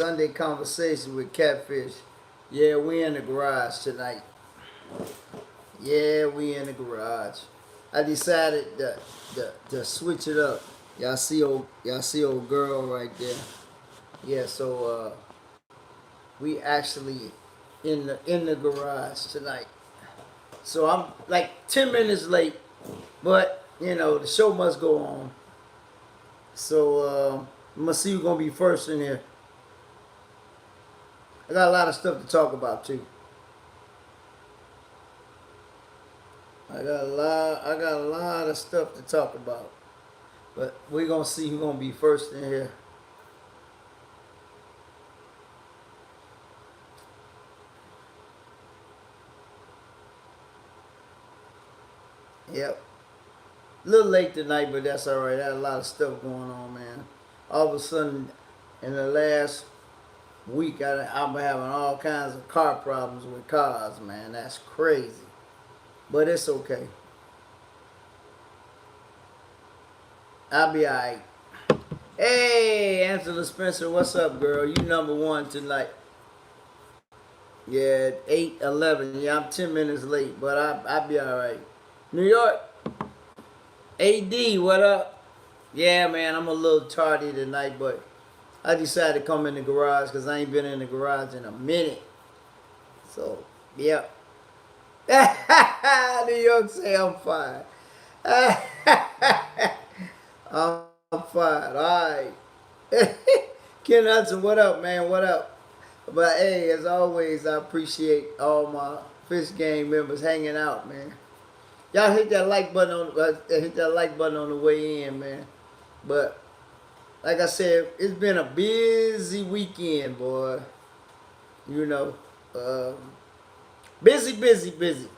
Sunday Conversation with Catfish. Yeah, we in the garage tonight. Yeah, we in the garage. I decided to switch it up. Y'all see old girl right there. Yeah, so we actually in the garage tonight. So I'm like 10 minutes late, but the show must go on. So I'm gonna see who's gonna be first in here. I got a lot of stuff to talk about too. I got a lot of stuff to talk about. But we're gonna see who's gonna be first in here. Yep. A little late tonight, but that's alright. I had a lot of stuff going on, man. All of a sudden, in the last week, I've been having all kinds of car problems with cars, man. That's crazy. But it's okay. I'll be alright. Hey, Angela Spencer, what's up, girl? You number one tonight. Yeah, 8:11. Yeah, I'm 10 minutes late, but I'll be alright. New York, AD, what up? Yeah, man, I'm a little tardy tonight, but I decided to come in the garage because I ain't been in the garage in a minute. So, yeah. New York say I'm fine. I'm fine. All right. Ken Hudson, what up, man? What up? But hey, as always, I appreciate all my Fish Gang members hanging out, man. Y'all hit that like button on the way in, man. But like I said, it's been a busy weekend, boy. You know, busy, busy, busy.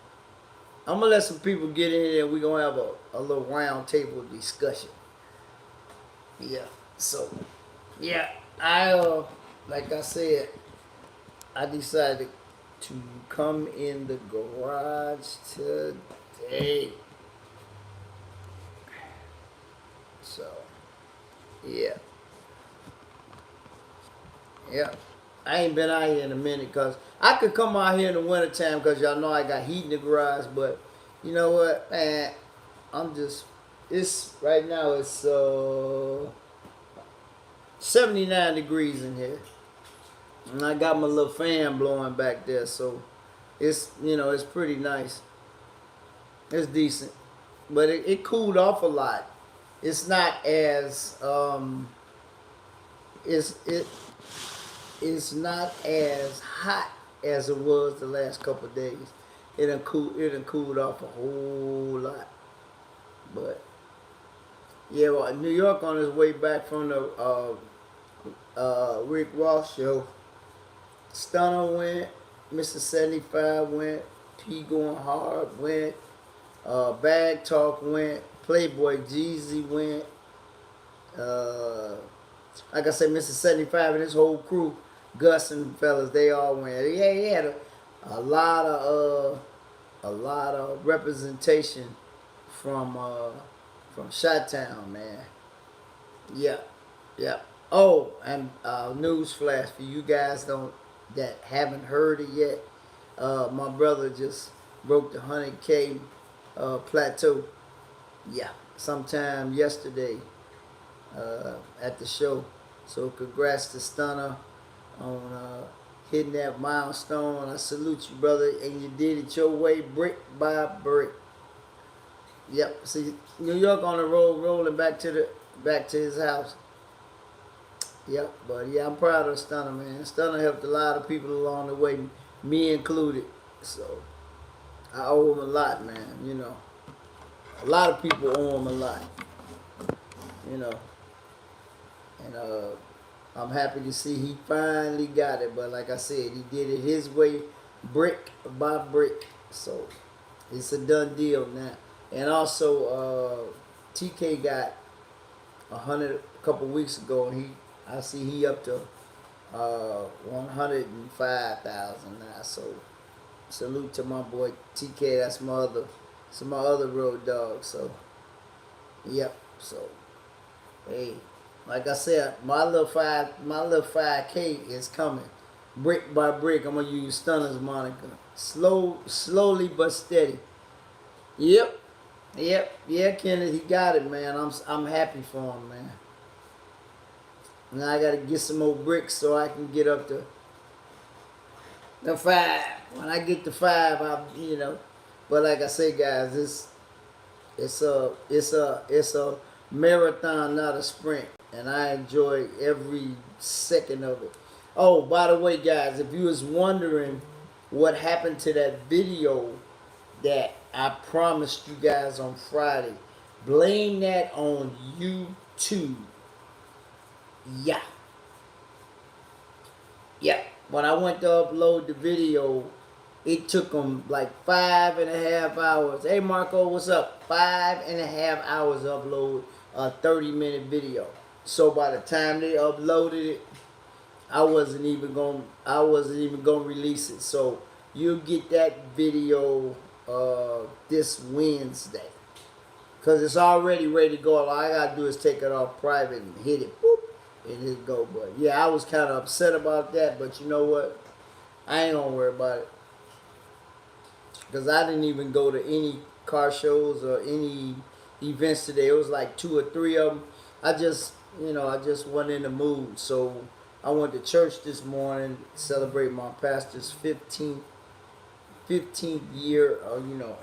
I'm gonna let some people get in here and we're gonna have a little round table discussion. Yeah. So, yeah, like I said, I decided to come in the garage today. So, yeah. Yeah. I ain't been out here in a minute because I could come out here in the wintertime because y'all know I got heat in the garage, but you know what, man, it's right now it's 79 degrees in here. And I got my little fan blowing back there, so it's pretty nice. It's decent. But it cooled off a lot. It's not as it's not as hot as it was the last couple of days. It done cooled off a whole lot. But yeah, well, New York on his way back from the Rick Ross show. Stunner went, Mr. 75 went, P Going Hard went, Bag Talk went, Playboy Jeezy went, like I said, Mr. 75 and his whole crew, Gus and fellas, they all went. Yeah, he had a lot of representation from Chi-Town, man. Yeah, yeah. Oh, and news flash for you guys that haven't heard it yet. My brother just broke the 100K plateau. Yeah, sometime yesterday at the show. So congrats to Stunner on hitting that milestone. I salute you, brother, and you did it your way, brick by brick. Yep. See, New York on the road, rolling back to his house. Yep. But yeah, I'm proud of Stunner, man. Stunner helped a lot of people along the way, me included. So I owe him a lot, man. A lot of people owe him a lot. You know, and I'm happy to see he finally got it. But like I said, he did it his way, brick by brick. So it's a done deal now. And also, TK got 100 a couple weeks ago, and I see he up to 105,000 now. So salute to my boy TK. That's my other road dog. So yep. So hey, Like I said, my little 5K is coming, brick by brick. I'm gonna use Stunner's moniker. Slowly but steady. Yep, yeah, Kenneth, he got it, man. I'm happy for him, man. Now I gotta get some more bricks so I can get up to the 5. When I get to 5, I. But like I say, guys, it's a marathon, not a sprint, and I enjoy every second of it. Oh, by the way, guys, if you was wondering what happened to that video that I promised you guys on Friday, blame that on YouTube. Yeah. Yeah. When I went to upload the video, it took them like 5.5 hours. Hey Marco, what's up? 5.5 hours to upload a 30-minute video. So by the time they uploaded it, I wasn't even gonna release it. So you'll get that video this Wednesday. Cause it's already ready to go. All I gotta do is take it off private and hit it, boop, and it go. But yeah, I was kind of upset about that. But you know what? I ain't gonna worry about it. Because I didn't even go to any car shows or any events today. It was like 2 or 3 of them. I just wasn't in the mood. So I went to church this morning to celebrate my pastor's 15th year,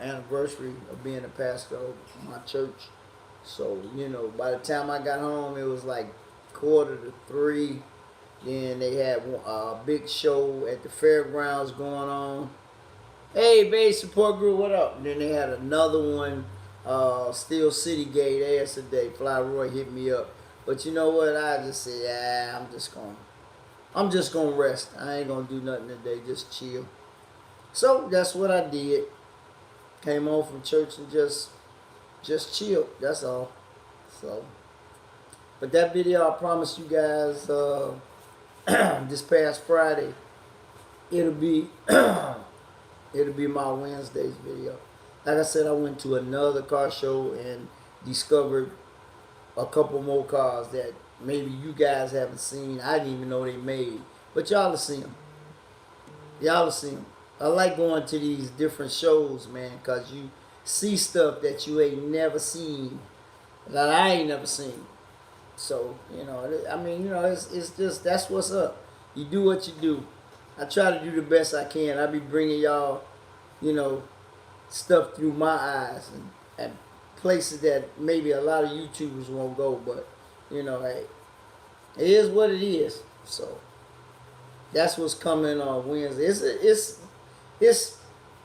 anniversary of being a pastor of my church. So, by the time I got home, it was like 2:45. Then they had a big show at the fairgrounds going on. Hey, babe, support group, what up? And then they had another one, Steel City Gate yesterday. Fly Roy hit me up. But you know what? I just said, I'm just gonna rest. I ain't gonna do nothing today, just chill. So that's what I did. Came home from church and just chilled. That's all. So, but that video I promised you guys this past Friday, it'll be it'll be my Wednesday's video. Like I said, I went to another car show and discovered a couple more cars that maybe you guys haven't seen. I didn't even know they made, but y'all will see them. Y'all will see them. I like going to these different shows, man, because you see stuff that you ain't never seen, that I ain't never seen. So, it's just, that's what's up. You do what you do. I try to do the best I can. I be bringing y'all, stuff through my eyes and places that maybe a lot of YouTubers won't go, but, hey, it is what it is. So, that's what's coming on Wednesday.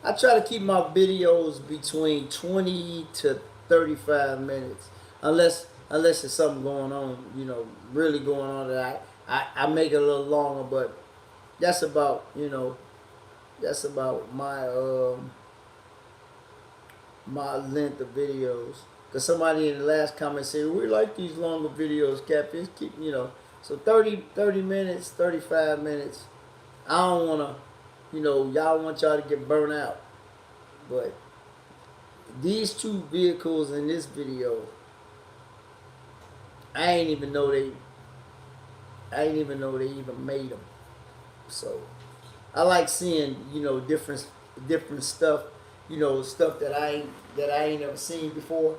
I try to keep my videos between 20 to 35 minutes, unless there's something going on, really going on that I make it a little longer, but that's about my my length of videos. Cause somebody in the last comment said we like these longer videos, Catfish. Keep so 30 minutes, 35 minutes. I don't wanna, y'all want y'all to get burnt out, but these 2 vehicles in this video, I ain't even know they even made them. So I like seeing different stuff, stuff that I ain't never seen before,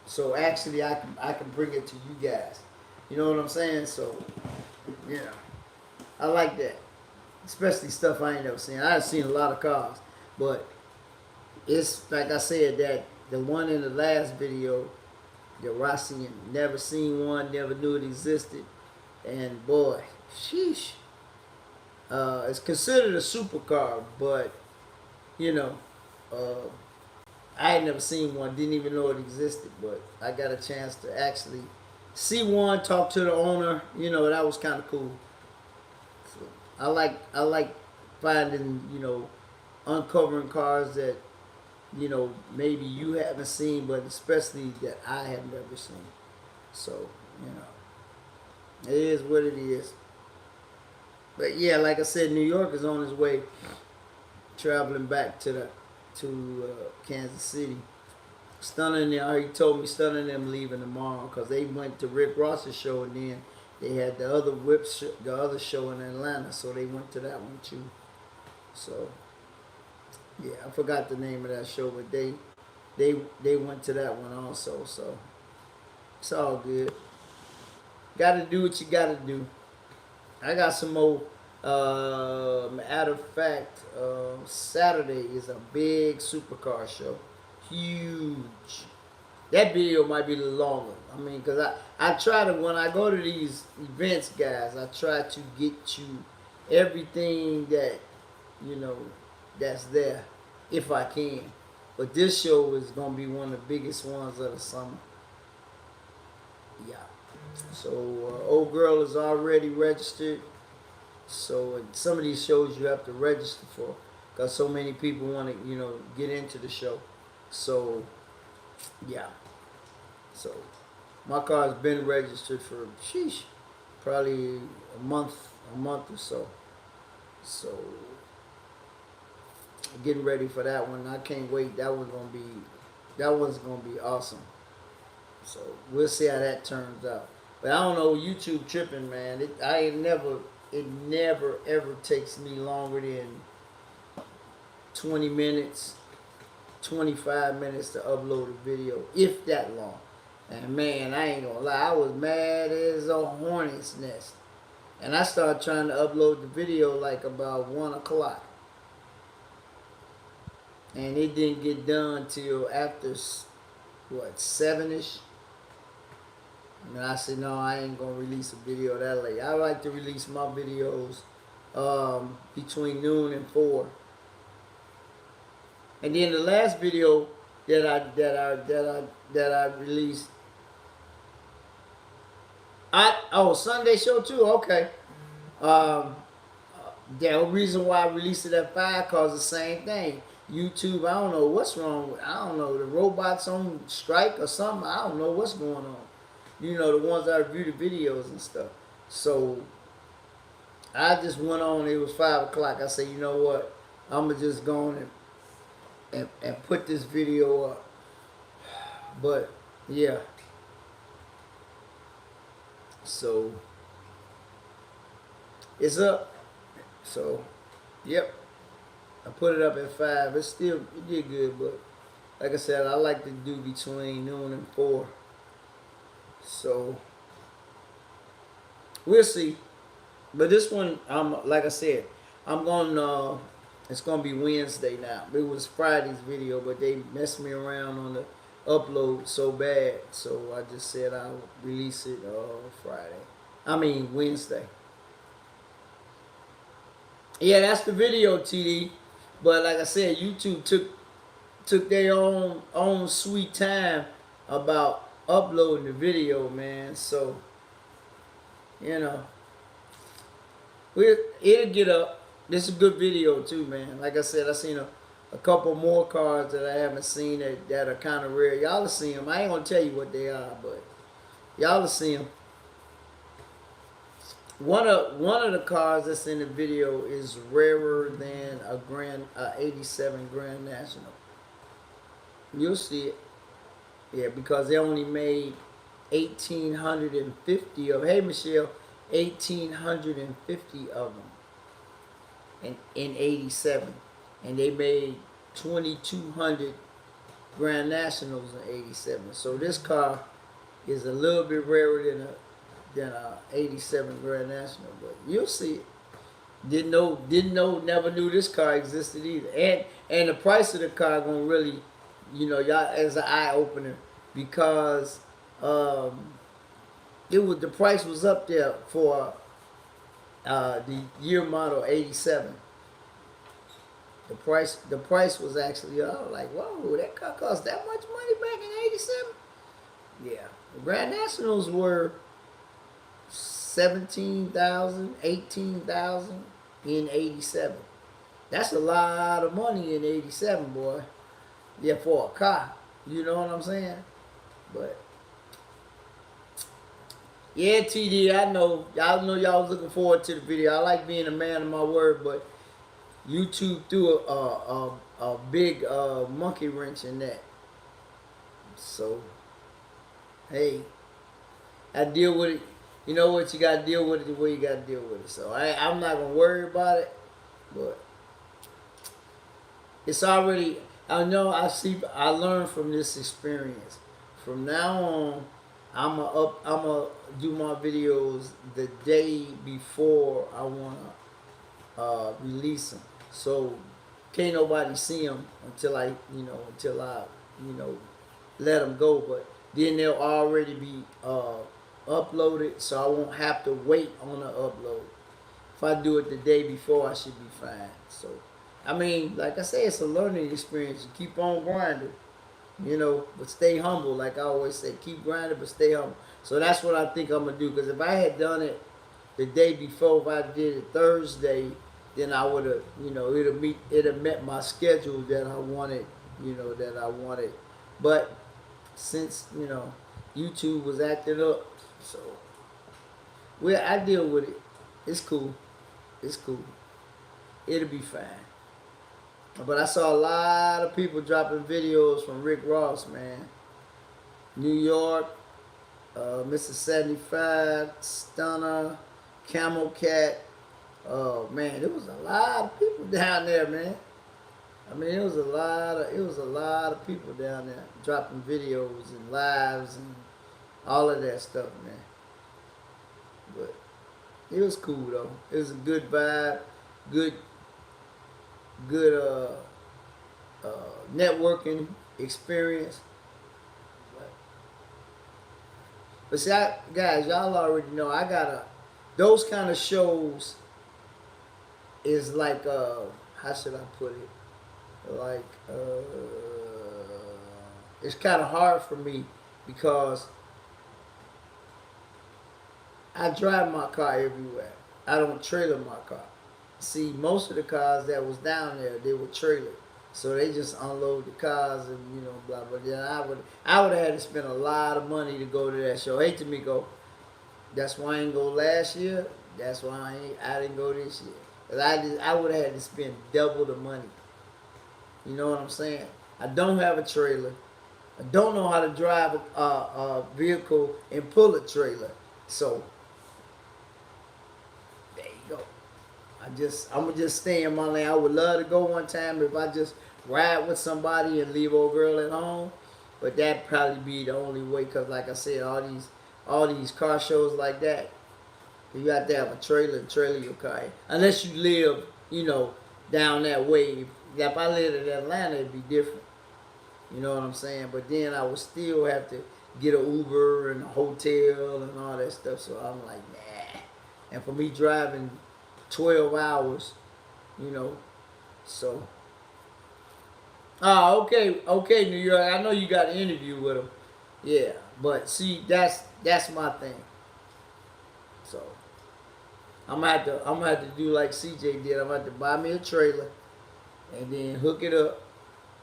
So actually I can bring it to you guys. You know what I'm saying? So I like that, especially stuff I ain't never seen. I've seen a lot of cars, but it's like I said, that the one in the last video, the Rossi, never seen one, never knew it existed, and boy, sheesh. It's considered a supercar, but I had never seen one, didn't even know it existed, but I got a chance to actually see one, talk to the owner. That was kind of cool. So I like finding, uncovering cars that maybe you haven't seen, but especially that I have never seen. So it is what it is. But yeah, like I said, New York is on his way, traveling back to Kansas City. Stunner and them, he told me Stunner and them leaving tomorrow because they went to Rick Ross's show and then they had the other the other show in Atlanta, so they went to that one too. So yeah, I forgot the name of that show, but they went to that one also. So it's all good. Got to do what you got to do. I got some more. Matter of fact, Saturday is a big supercar show. Huge. That video might be a little longer. I mean, because I try to, when I go to these events, guys, I try to get you everything that, you know, that's there, if I can. But this show is going to be one of the biggest ones of the summer. Yeah. So, old girl is already registered. So, some of these shows you have to register for because so many people want to, you know, get into the show. So, yeah. So, my car's been registered for, sheesh, probably a month or so. So, getting ready for that one. I can't wait. That one's gonna be awesome. So, we'll see how that turns out. But I don't know, YouTube tripping, man. It never ever takes me longer than 20 minutes, 25 minutes to upload a video, if that long. And man, I ain't gonna lie, I was mad as a hornet's nest. And I started trying to upload the video like about 1 o'clock. And it didn't get done till after, what, 7-ish? And I said, no, I ain't gonna release a video that late. I like to release my videos between noon and 4. And then the last video that I released, Sunday show too. Okay. The reason why I released it at 5 cause the same thing. YouTube, I don't know what's wrong with. I don't know, the robots on strike or something. I don't know what's going on. You know, the ones that review the videos and stuff. So I just went on. It was 5 o'clock. I said, you know what? I'm gonna just go on and put this video up. But yeah. So it's up. So yep. I put it up at 5. It did good, but like I said, I like to do between noon and 4. So we'll see. But this one, like I said, it's gonna be Wednesday now. It was Friday's video, but they messed me around on the upload so bad. So I just said I'll release it Wednesday. Yeah, that's the video, TD. But like I said, YouTube took their own sweet time about uploading the video, man. So, you know, it'll get up. This is a good video too, man. Like I said, I seen a couple more cars that I haven't seen that are kind of rare. Y'all will see them. I ain't gonna tell you what they are, but y'all will see them. One of the cars that's in the video is rarer than a 87 Grand National. You'll see it. Yeah, because they only made 1,850 of. Hey, Michelle, 1,850 of them in 87, and they made 2,200 Grand Nationals in 87. So this car is a little bit rarer than a 87 Grand National, but you'll see it. Didn't know, never knew this car existed either. And the price of the car gonna really, you know, y'all, as an eye opener, because the price was up there for the year model 87. The price was actually like, whoa, that car cost that much money back in 87. Yeah, the Grand Nationals were 17,000, 18,000 in 87. That's a lot of money in 87, boy. Yeah, for a car. You know what I'm saying? But yeah, TD, I know y'all was looking forward to the video. I like being a man of my word, but YouTube threw a big monkey wrench in that. So, hey, I deal with it. You know what? You got to deal with it the way you got to deal with it. So, I'm not going to worry about it. But it's already, I know I learned from this experience. From now on, I'm a do my videos the day before I want to release them. So can't nobody see them until I, you know, let them go. But then they'll already be uploaded, so I won't have to wait on the upload. If I do it the day before, I should be fine. So, I mean, like I say, it's a learning experience. You keep on grinding, but stay humble. Like I always say, keep grinding, but stay humble. So that's what I think I'm gonna do. Because if I had done it the day before, if I did it Thursday, then I would have, it'd met my schedule that I wanted, But since YouTube was acting up, so I deal with it. It's cool. It's cool. It'll be fine. But I saw a lot of people dropping videos from Rick Ross, man. New York, Mr. 75, Stunner, Camel Cat. Oh man, there was a lot of people down there, man. I mean, it was a lot of people down there dropping videos and lives and all of that stuff, man. But it was cool though. It was a good vibe, good networking experience. But see, guys, y'all already know I got those kind of shows is like how should I put it? Like it's kind of hard for me because I drive my car everywhere. I don't trailer my car. See, most of the cars that was down there, they were trailer. So they just unload the cars and blah blah. Then I would have had to spend a lot of money to go to that show. Hey Tamiko, that's why I didn't go last year. That's why I didn't go this year. Cause I would have had to spend double the money. You know what I'm saying? I don't have a trailer. I don't know how to drive a vehicle and pull a trailer. So there you go. I'm gonna just stay in my lane. I would love to go one time if I just ride with somebody and leave old girl at home, but that'd probably be the only way. Cause like I said, all these car shows like that, you have to have a trailer your car in. Unless you live, down that way. If I lived in Atlanta, it'd be different. You know what I'm saying? But then I would still have to get an Uber and a hotel and all that stuff. So I'm like, nah. And for me driving 12 hours, so. Oh, okay, New York. I know you got an interview with him. Yeah, but see, that's my thing. So I'm gonna have to do like CJ did. I'm gonna have to buy me a trailer and then hook it up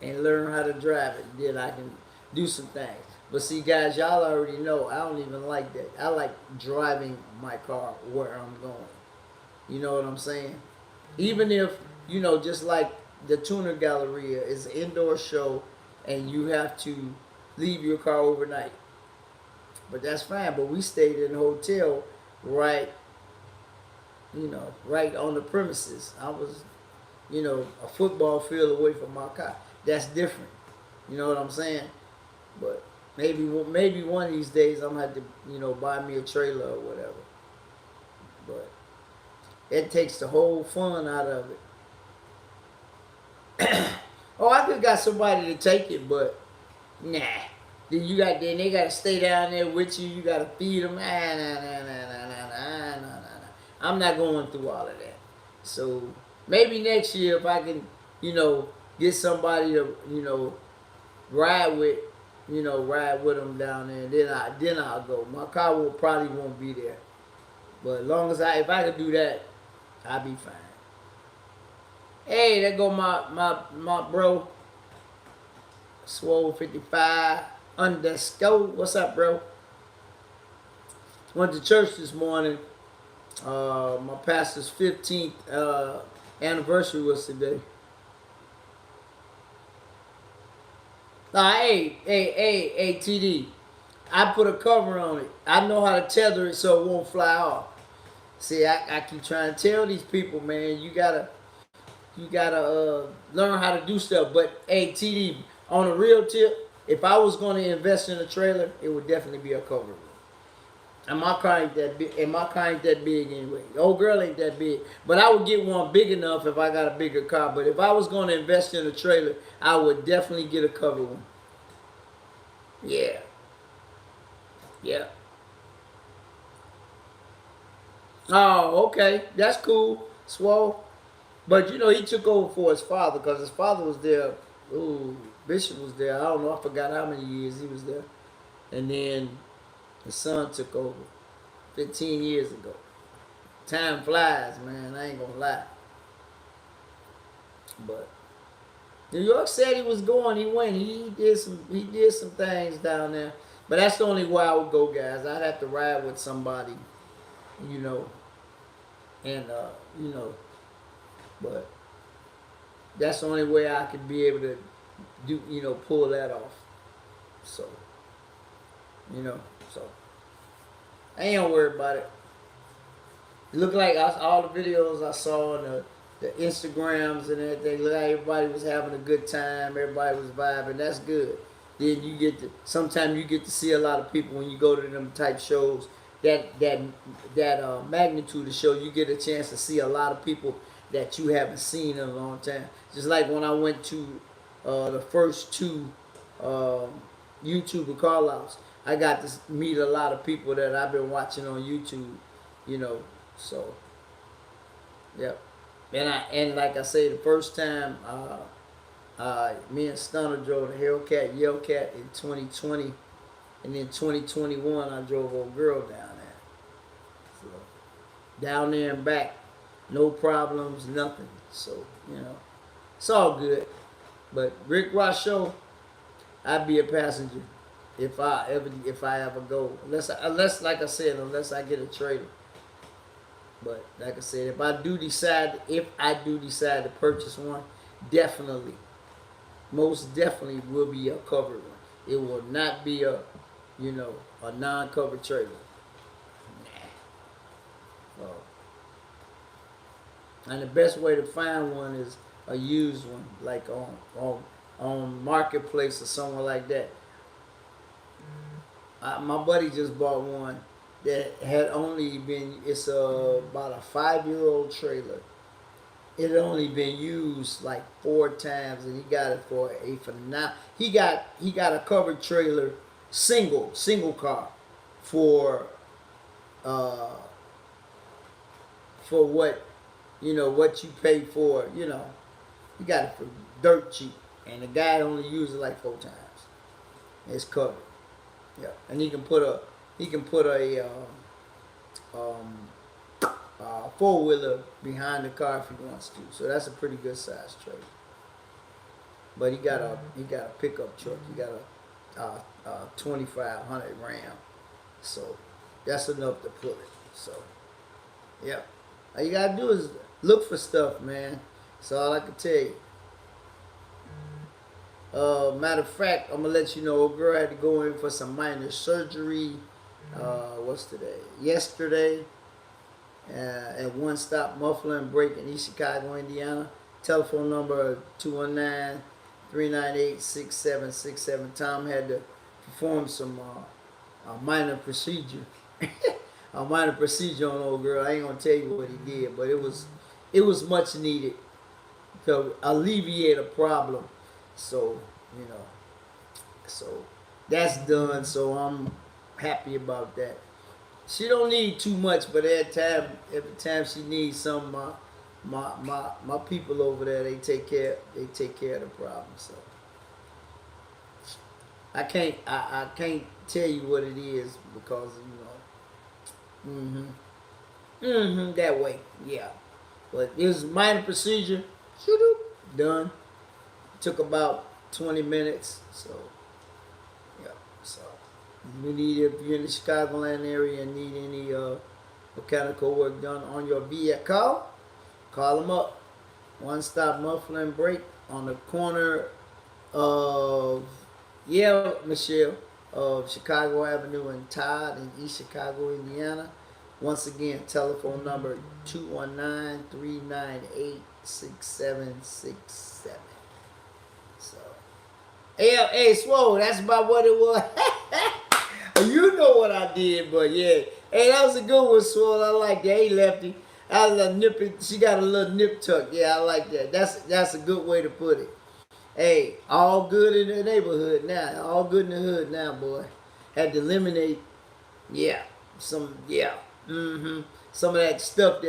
and learn how to drive it. Then I can do some things. But see, guys, y'all already know I don't even like that. I like driving my car where I'm going. You know what I'm saying? Even if, just like the Tuner Galleria is an indoor show and you have to leave your car overnight. But that's fine. But we stayed in a hotel right on the premises. I was, a football field away from my car. That's different. You know what I'm saying? But maybe one of these days I'm gonna have to, buy me a trailer or whatever. But it takes the whole fun out of it. Oh, I just got somebody to take it, but nah. Then they gotta stay down there with you. You gotta feed them. Nah. I'm not going through all of that. So maybe next year if I can, get somebody to, ride with them down there. Then I'll go. My car probably won't be there, but as long as if I could do that, I'll be fine. Hey, there go my bro, Swole 55 underscore. What's up, bro? Went to church this morning. My pastor's 15th anniversary was today. Nah, hey, TD. I put a cover on it. I know how to tether it so it won't fly off. See, I keep trying to tell these people, man, you gotta learn how to do stuff. But hey, TD, on a real tip, if I was going to invest in a trailer, it would definitely be a cover. And my car ain't that big. And my car ain't that big anyway. The old girl ain't that big. But I would get one big enough if I got a bigger car. But if I was going to invest in a trailer, I would definitely get a cover one. Yeah, yeah. Oh, okay, that's cool, Swole. But you know, he took over for his father because his father was there. Ooh, Bishop was there. I don't know. I forgot how many years he was there. And then his son took over 15 years ago. Time flies, man. I ain't gonna lie. But New York said he was going. He went. He did some things down there. But that's the only way I would go, guys. I'd have to ride with somebody, you know, and you know. But that's the only way I could be able to do, pull that off. So, so I ain't gonna worry about it. It looked like all the videos I saw and the Instagrams and everything. Look like everybody was having a good time. Everybody was vibing. That's good. Then sometimes you get to see a lot of people when you go to them type shows. That magnitude of show, you get a chance to see a lot of people that you haven't seen in a long time. Just like when I went to the first two YouTuber call-outs, I got to meet a lot of people that I've been watching on YouTube, you know. So, yep. And like I say, the first time me and Stunner drove the Hellcat Yellcat in 2020, and then 2021 I drove old girl down there. So, down there and back, no problems, nothing. So, it's all good. But Rick Ross show, I'd be a passenger if I ever go. Unless like I said, unless I get a trailer. But like I said, if I do decide to purchase one, definitely, most definitely will be a covered one. It will not be a non-covered trailer. Nah. And the best way to find one is a used one, like on Marketplace or somewhere like that. My buddy just bought one that had only been, it's about a 5-year-old trailer. It had only been used like 4 times, and he got it for a phenomenal. He got a covered trailer, single car, for what what you pay for. He got it for dirt cheap, and the guy only used it like 4 times. It's covered. Yeah, and he can put a 4-wheeler behind the car if he wants to. So that's a pretty good size trailer. But he got a pickup truck. He got a 2500 Ram. So that's enough to pull it. So yeah, all you gotta do is look for stuff, man. That's all I can tell you. Matter of fact, I'm gonna let you know, a girl had to go in for some minor surgery. What's today? Yesterday, at One Stop Muffler and Brake in East Chicago, Indiana. Telephone number 219-398-6767. Tom had to perform some a minor procedure. A minor procedure on old girl. I ain't gonna tell you what he did, but it was much needed to alleviate a problem. So, so that's done. So I'm happy about that. She don't need too much, but every time she needs some, my people over there, they take care of the problem. So I can't tell you what it is because that way, yeah. But it was a minor procedure, done. Took about 20 minutes. So yeah. So if you're in the Chicagoland area and need any mechanical work done on your vehicle, call them up. One Stop Muffler and Brake on the corner of Yeah, Michelle, of Chicago Avenue and Todd in East Chicago, Indiana. Once again, telephone number 219-398-6767. So, hey, Swole, that's about what it was. You know what I did, but yeah. Hey, that was a good one, Swole. I like that. Hey, Lefty. I was a nippy. She got a little nip tuck. Yeah, I like that. That's a good way to put it. Hey, all good in the neighborhood now. All good in the hood now, boy. Had to eliminate, yeah, some of that stuff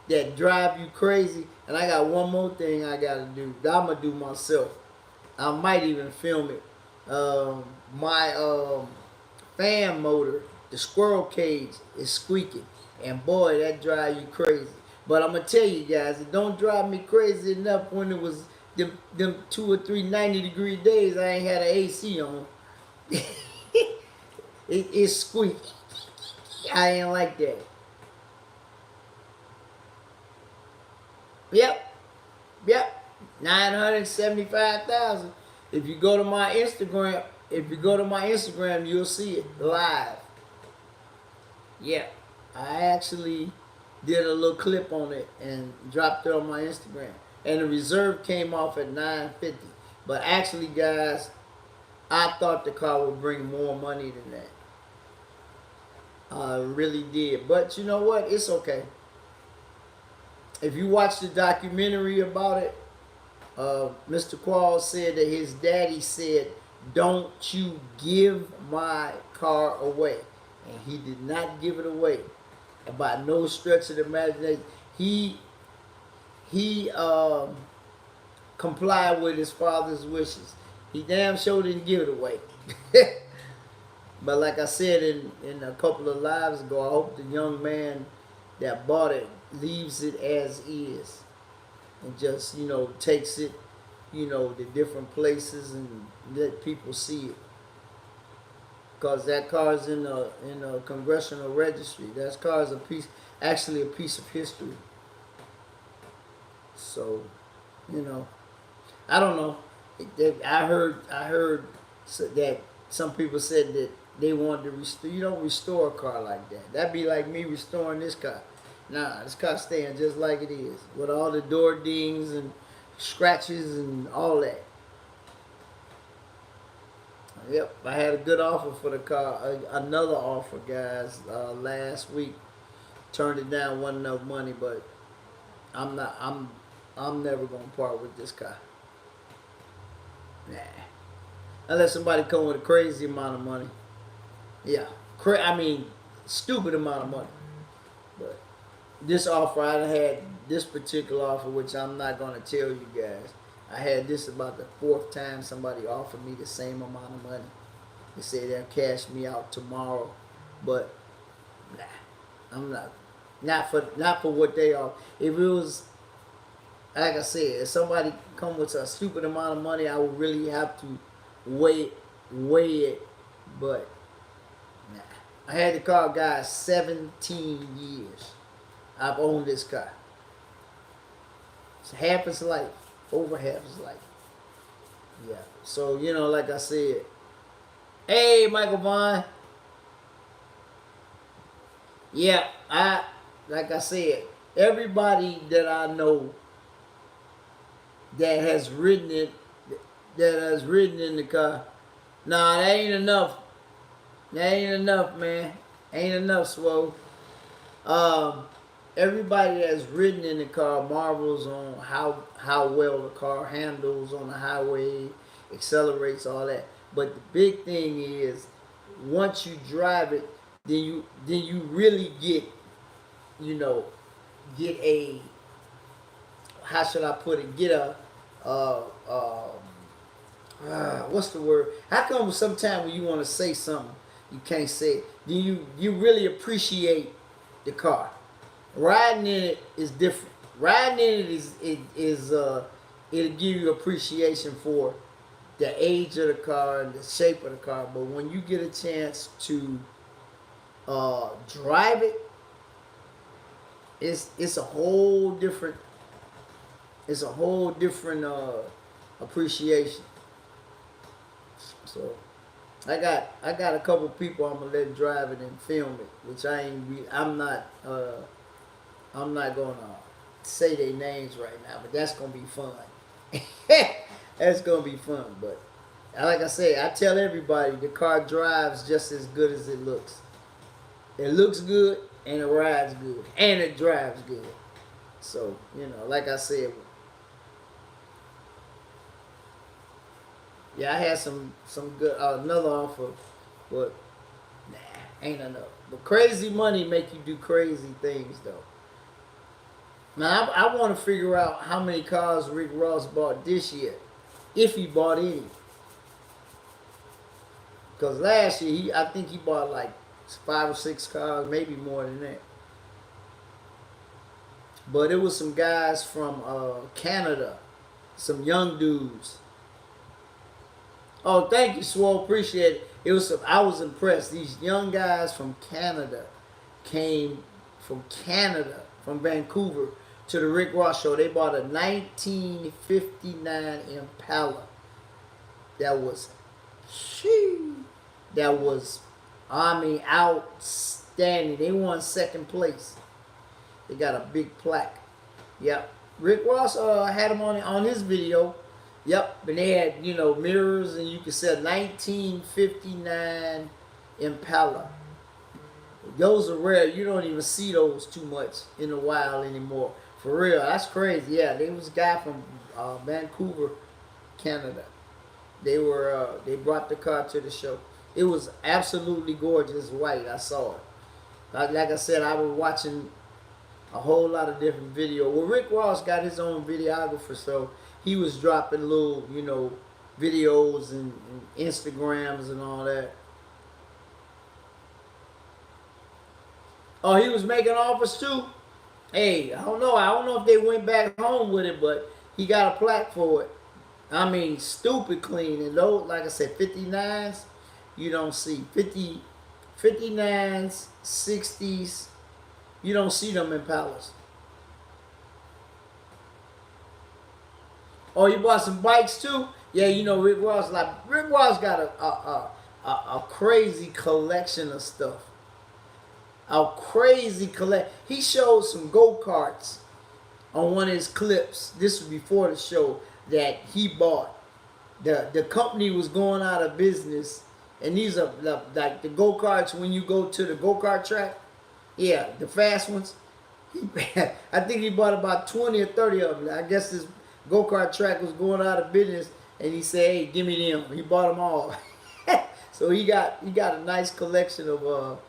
that drive you crazy. And I got one more thing I gotta do. I'ma do myself. I might even film it. My fan motor, the squirrel cage, is squeaking, and boy, that drives you crazy. But I'm gonna tell you guys, it don't drive me crazy enough when it was them 2 or 3 90-degree days. I ain't had an AC on. It's squeaky. I ain't like that. Yep, yep. 975,000. If you go to my Instagram, you'll see it live. Yeah, I actually did a little clip on it and dropped it on my Instagram. And the reserve came off at 950. But actually, guys, I thought the car would bring more money than that. I really did. But you know what? It's okay. If you watch the documentary about it, Mr. Qualls said that his daddy said, "Don't you give my car away." And he did not give it away. And by no stretch of the imagination, he complied with his father's wishes. He damn sure didn't give it away. But like I said in a couple of lives ago, I hope the young man that bought it leaves it as is and just, takes it, to different places and let people see it. Because that car is in a congressional registry. That car is actually a piece of history. So, I don't know. I heard that some people said that they wanted to restore. You don't restore a car like that. That'd be like me restoring this car. Nah, this car staying just like it is, with all the door dings and scratches and all that. Yep, I had a good offer for the car. Another offer, guys, last week. Turned it down, wasn't enough money, but I'm not. I'm never gonna part with this car. Nah, unless somebody come with a crazy amount of money. Yeah, stupid amount of money. But this offer, I had this particular offer, which I'm not gonna tell you guys. I had this about the 4th time somebody offered me the same amount of money. They say they'll cash me out tomorrow, but nah, I'm not for what they are. If it was, like I said, if somebody come with a stupid amount of money, I would really have to weigh it. But nah, I had the car, guys, 17 years. I've owned this car. It's half its life, over half its life. Yeah. So like I said, hey, Michael Vaughn. Yeah, like I said, everybody that I know that has ridden in the car. Nah, that ain't enough. That ain't enough, man. Ain't enough, Swole. Everybody that's ridden in the car marvels on how well the car handles on the highway, accelerates, all that. But the big thing is, once you drive it, then you really get a, how should I put it? Get a what's the word? How come sometimes when you want to say something you can't say it? Then you really appreciate the car. Riding in it is different. Riding in it it'll give you appreciation for the age of the car and the shape of the car. But when you get a chance to drive it, it's a whole different appreciation. So I got a couple people I'm gonna let drive it and film it, which I ain't. I'm not gonna say their names right now, but that's gonna be fun. That's gonna be fun. But like I say, I tell everybody the car drives just as good as it looks. It looks good and it rides good and it drives good. So like I said, yeah, I had some good another offer, but nah, ain't enough. But crazy money make you do crazy things though. Now I want to figure out how many cars Rick Ross bought this year, if he bought any. Because last year I think he bought like 5 or 6 cars, maybe more than that. But it was some guys from Canada, some young dudes. Oh, thank you, Swole. Appreciate it. I was impressed. These young guys from Canada came from Vancouver, to the Rick Ross show. They bought a 1959 Impala. That was, that was, I mean, outstanding. They won second place. They got a big plaque. Yep. Rick Ross had them on his video. Yep. And they had, mirrors, and you could say 1959 Impala. Those are rare. You don't even see those too much in a while anymore. For real. That's crazy. Yeah, there was a guy from Vancouver, Canada. They brought the car to the show. It was absolutely gorgeous white. I saw it. Like I said, I was watching a whole lot of different videos. Well, Rick Ross got his own videographer, so he was dropping little, videos and Instagrams and all that. Oh, he was making offers too? Hey, I don't know. I don't know if they went back home with it, but he got a plaque for it. I mean, stupid clean. And those, like I said, 59s, you don't see. 59s, 60s, you don't see them in Palace. Oh, you bought some bikes too? Yeah, Rick Ross got a crazy collection of stuff. A crazy collect. He showed some go-karts on one of his clips. This was before the show, that he bought. The company was going out of business, and these are like the go-karts when you go to the go-kart track. Yeah, the fast ones. I think he bought about 20 or 30 of them. I guess this go-kart track was going out of business, and he said, "Hey, give me them." He bought them all. So he got a nice collection of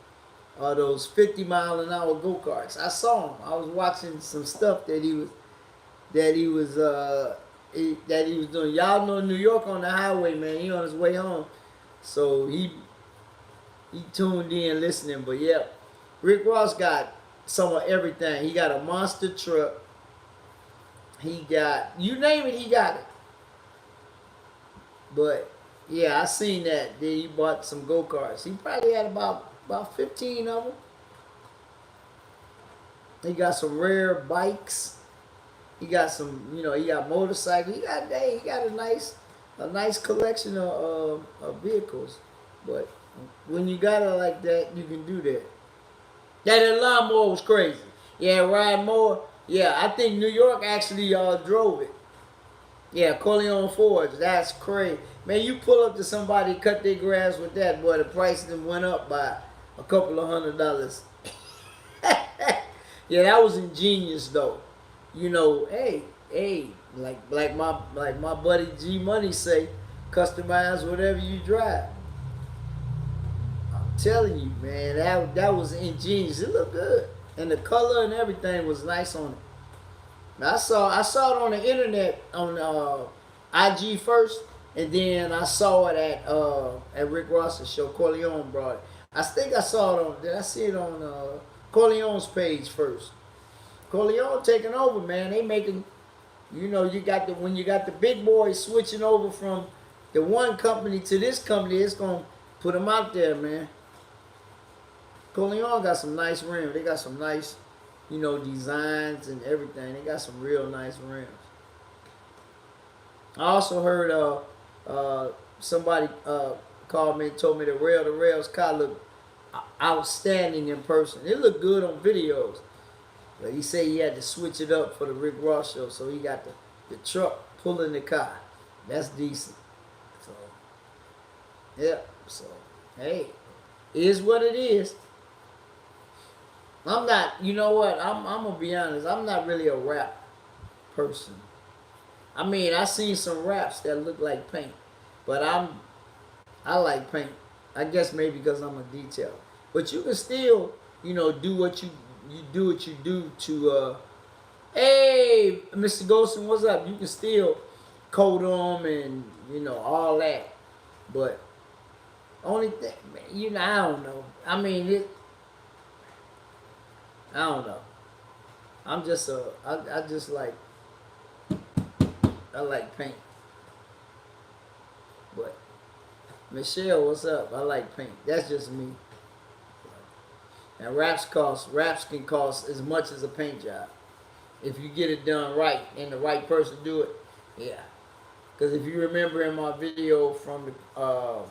those 50-mile-an-hour go-karts. I saw him. I was watching some stuff that he was doing. Y'all know New York on the highway, man. He on his way home, so he tuned in listening. But yeah, Rick Ross got some of everything. He got a monster truck. He got, you name it, he got it. But yeah, I seen that. Then he bought some go-karts. He probably had about 15 of them. He got some rare bikes. He got some, he got motorcycles. He got a nice collection of vehicles. But when you got it like that, you can do that. That lawnmower was crazy. Yeah, ride more. Yeah, I think New York actually drove it. Yeah, Corleone Forge. That's crazy. Man, you pull up to somebody, cut their grass with that, boy, the price of them went up by a couple of $100. Yeah, that was ingenious though. Hey, like my buddy G Money say, customize whatever you drive. I'm telling you, man, that was ingenious. It looked good, and the color and everything was nice on it. Now, I saw it on the internet on IG first, and then I saw it at Rick Ross's show. Corleone brought it. I think I saw it on. Did I see it on Corleone's page first? Corleone taking over, man. They making, you got when you got the big boys switching over from the one company to this company, it's gonna put them out there, man. Corleone got some nice rims. They got some nice, designs and everything. They got some real nice rims. I also heard somebody called me and told me the rail's car looked outstanding in person. It looked good on videos. But he said he had to switch it up for the Rick Ross show, so he got the truck pulling the car. That's decent. So, yeah. So, hey, it is what it is. I'm not, you know what, I'm going to be honest, I'm not really a rap person. I mean, I seen some raps that look like paint, but I like paint. I guess maybe because I'm a detail. But you can still, do what you do to hey, Mr. Golson, what's up? You can still code them and all that. But only thing, I don't know. I mean, I don't know. I'm just I just like, I like paint. But Michelle, what's up? I like paint. That's just me. And raps can cost as much as a paint job. If you get it done right and the right person do it, yeah. Because if you remember in my video from the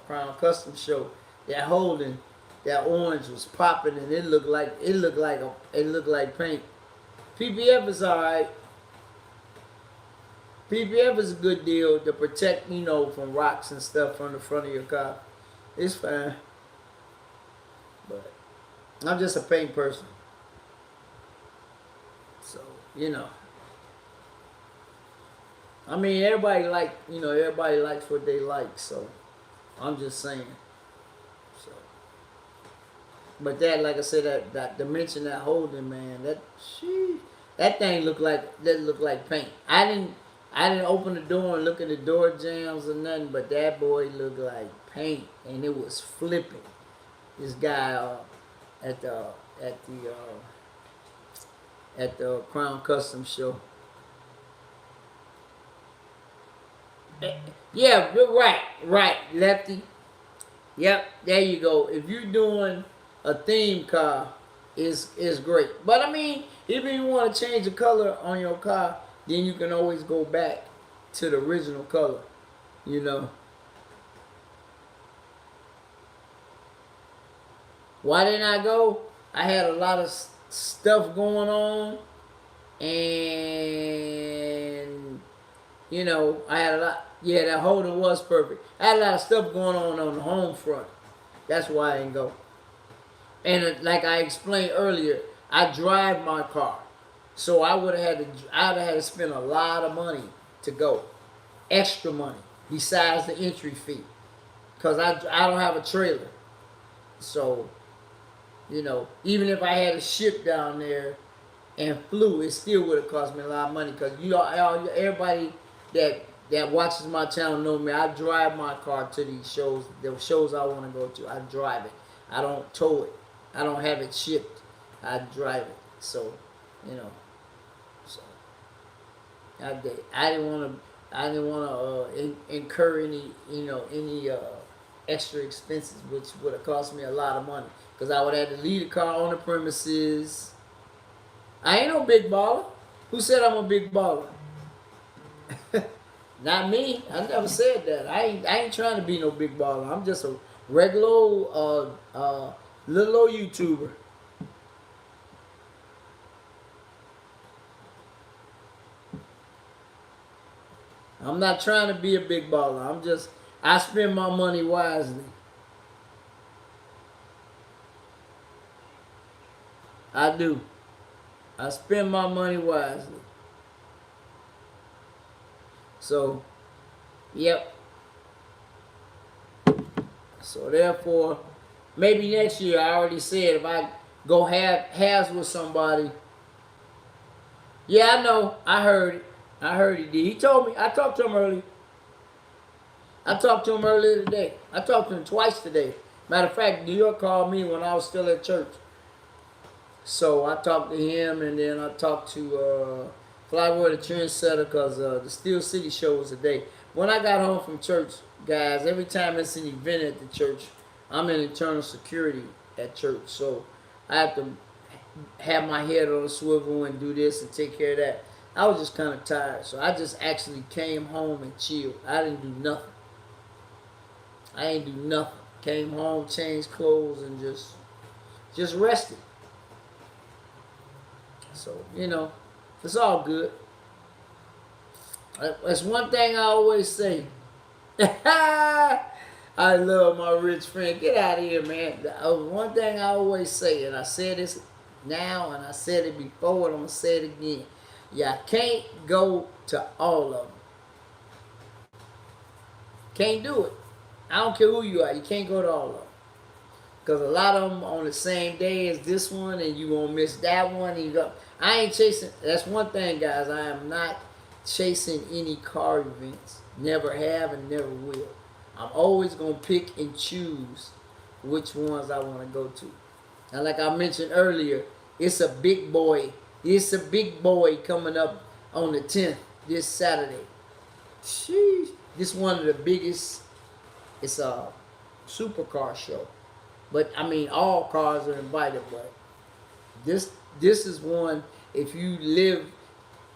Crown Custom show, that orange was popping and it looked like paint. PPF is alright. PPF is a good deal to protect, from rocks and stuff from the front of your car. It's fine. But I'm just a paint person. So, I mean, everybody likes what they like, so I'm just saying. So, but that, like I said, that dimension, that holding, man, that thing looked like paint. I didn't open the door and look at the door jams or nothing, but that boy looked like paint, and it was flipping. This guy at the Crown Custom show. Yeah, right, Lefty. Yep, there you go. If you're doing a theme car, is great. But I mean, if you want to change the color on your car, then you can always go back to the original color. Why didn't I go? I had a lot of stuff going on, and I had a lot. Yeah, that holding was perfect. I had a lot of stuff going on the home front. That's why I didn't go. And like I explained earlier, I drive my car, so I'd have had to spend a lot of money to go, extra money besides the entry fee, cause I don't have a trailer, so even if I had a ship down there and flew, it still would have cost me a lot of money, cause everybody that watches my channel know me. I drive my car to these shows, the shows I want to go to. I drive it. I don't tow it. I don't have it shipped. I drive it. So, so I didn't want to incur any extra expenses, which would have cost me a lot of money, because I would have to leave the car on the premises. I ain't no big baller. Who said I'm a big baller? Not me. I never said that. I ain't trying to be no big baller. I'm just a regular old, little old YouTuber. I'm not trying to be a big baller. I spend my money wisely. I do. I spend my money wisely. So, yep. So therefore, maybe next year, I already said, if I go halves with somebody. Yeah, I know. I heard it. I heard he did. He told me. I talked to him earlier. Today. I talked to him twice today. Matter of fact, New York called me when I was still at church. So I talked to him, and then I talked to Flyboy the Trendsetter, because the Steel City show was today. When I got home from church, guys, every time it's an event at the church, I'm in internal security at church. So I have to have my head on a swivel and do this and take care of that. I was just kind of tired. So I just actually came home and chilled. I didn't do nothing. I ain't do nothing. Came home, changed clothes, and just rested. So, it's all good. That's one thing I always say. I love my rich friend. Get out of here, man. One thing I always say, and I say this now, and I said it before, and I'm going to say it again. You can't go to all of them. Can't do it. I don't care who you are. You can't go to all of them. Because a lot of them on the same day as this one, and you won't miss that one. And you go. I ain't chasing. That's one thing, guys. I am not chasing any car events. Never have and never will. I'm always going to pick and choose which ones I want to go to. And like I mentioned earlier, it's a big boy. It's a big boy coming up on the 10th, this Saturday. Sheesh. This is one of the biggest. It's a supercar show. But, I mean, all cars are invited. But this is one, if you live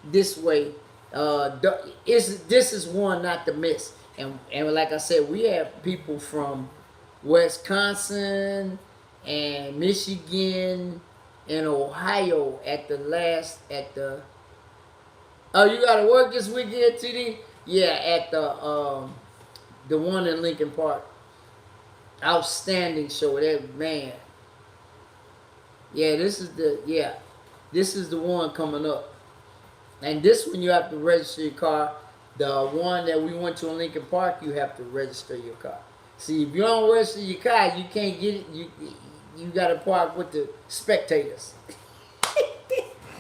this way, this is one not to miss. And like I said, we have people from Wisconsin and Michigan and Ohio oh, you gotta work this weekend, TD? Yeah, at the one in Lincoln Park. Outstanding show. That, man. Yeah, this is the one coming up. And this one you have to register your car. The one that we went to in Lincoln Park, you have to register your car. See, if you don't register your car, you can't get it. You got to park with the spectators.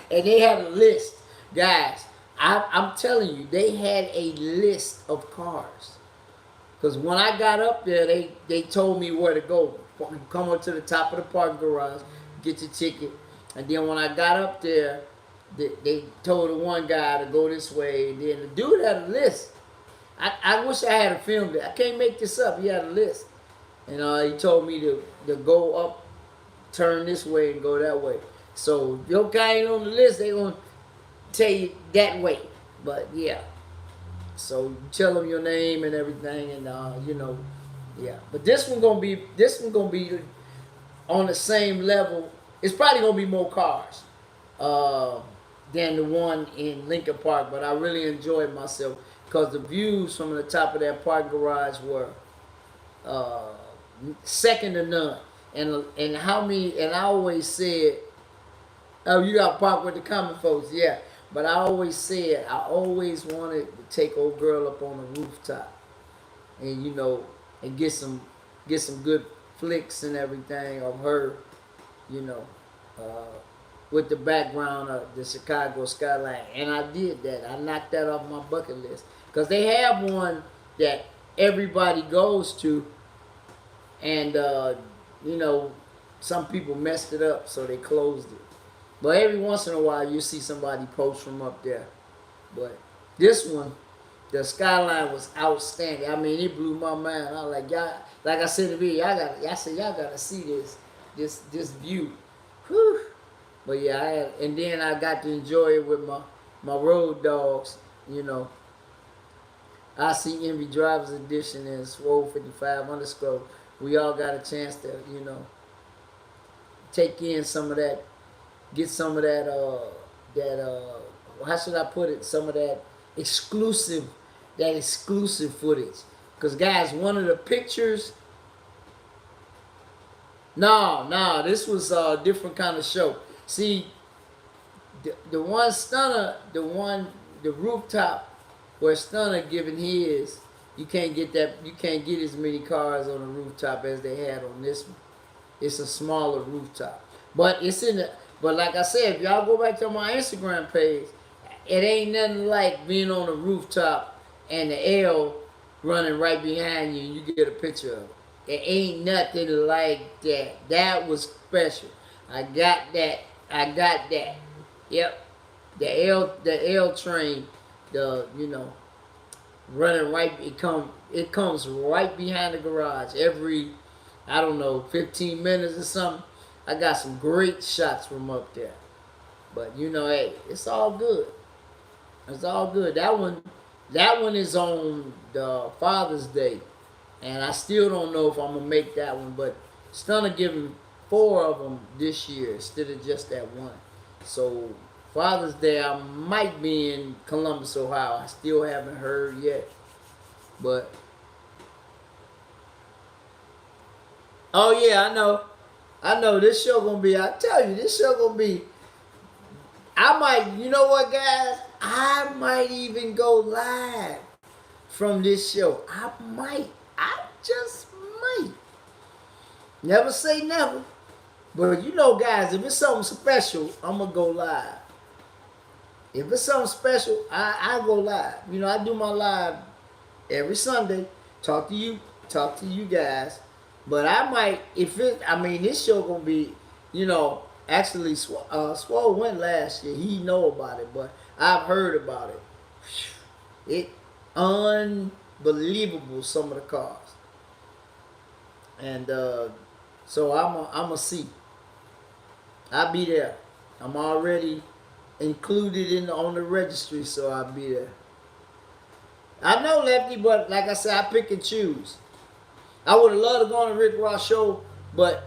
And they had a list. Guys, I'm telling you, they had a list of cars. Because when I got up there, they told me where to go. Come up to the top of the parking garage, get your ticket. And then when I got up there, they told the one guy to go this way. And then the dude had a list. I wish I had filmed it. I can't make this up. He had a list. And he told me to go up, turn this way, and go that way. So if your guy ain't on the list, they going to tell you that way. But yeah. So tell them your name and everything, and yeah. But this one gonna be on the same level. It's probably gonna be more cars than the one in Lincoln Park. But I really enjoyed myself because the views from the top of that park garage were second to none. And how many? And I always said, "Oh, you got to park with the common folks." Yeah. But I always said, I always wanted to take old girl up on the rooftop, and and get some good flicks and everything of her, with the background of the Chicago skyline. And I did that. I knocked that off my bucket list because they have one that everybody goes to, and some people messed it up, so they closed it. But every once in a while, you see somebody post from up there. But this one, the skyline was outstanding. I mean, it blew my mind. I was like, y'all, like I said to me, y'all gotta see this view. Whew. But yeah, and then I got to enjoy it with my road dogs. I see Envy Drivers Edition and Swole 55 _ We all got a chance to, take in some of that. Get some of that, how should I put it? Some of that exclusive footage. Because, guys, one of the pictures, this was a different kind of show. See, the one Stunner, the rooftop where Stunner giving his, you can't get as many cars on the rooftop as they had on this one. It's a smaller rooftop. But But like I said, if y'all go back to my Instagram page, it ain't nothing like being on the rooftop and the L running right behind you and you get a picture of it. It ain't nothing like that. That was special. I got that. Yep. The L train, running right, it comes right behind the garage every, 15 minutes or something. I got some great shots from up there. But hey, it's all good. It's all good. That one is on the Father's Day. and I still don't know if I'm gonna make that one. But Stunner giving 4 of them this year instead of just that one. So Father's Day, I might be in Columbus, Ohio. I still haven't heard yet, but oh yeah, I know this show gonna be. I tell you, this show gonna be. I might, you know what, guys? I might even go live from this show. I might. I just might. Never say never. But you know, guys, if it's something special, I'm going to go live. If it's something special, I go live. You know, I do my live every Sunday. Talk to you guys. But I might, this show going to be, you know, actually, Swole went last year. He know about it, but I've heard about it. It unbelievable, some of the cars. And so I'm a see. I'll be there. I'm already included on the registry, so I'll be there. I know, Lefty, but like I said, I pick and choose. I would have loved to go on a Rick Ross show, but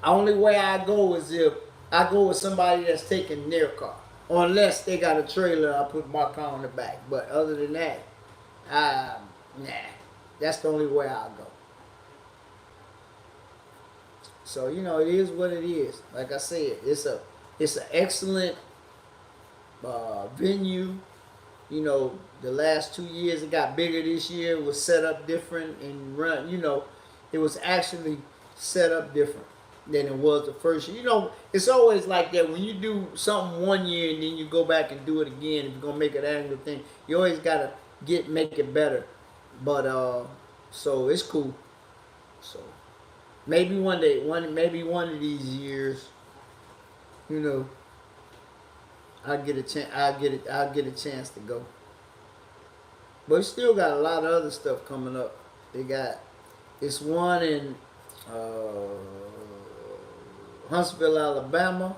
only way I go is if I go with somebody that's taking their car. Or unless they got a trailer, I put my car on the back. But other than that, nah. That's the only way I go. So, you know, it is what it is. Like I said, it's an excellent venue. You know, the last 2 years it got bigger. This year it was set up different and run. You know, it was actually set up different than it was the first year. You know, it's always like that when you do something 1 year and then you go back and do it again. If you're gonna make it an annual thing, you always gotta make it better. But so it's cool. So maybe one day, maybe one of these years, you know, I'll get a chance. I'll get a chance to go. But we still got a lot of other stuff coming up. It's one in Huntsville, Alabama,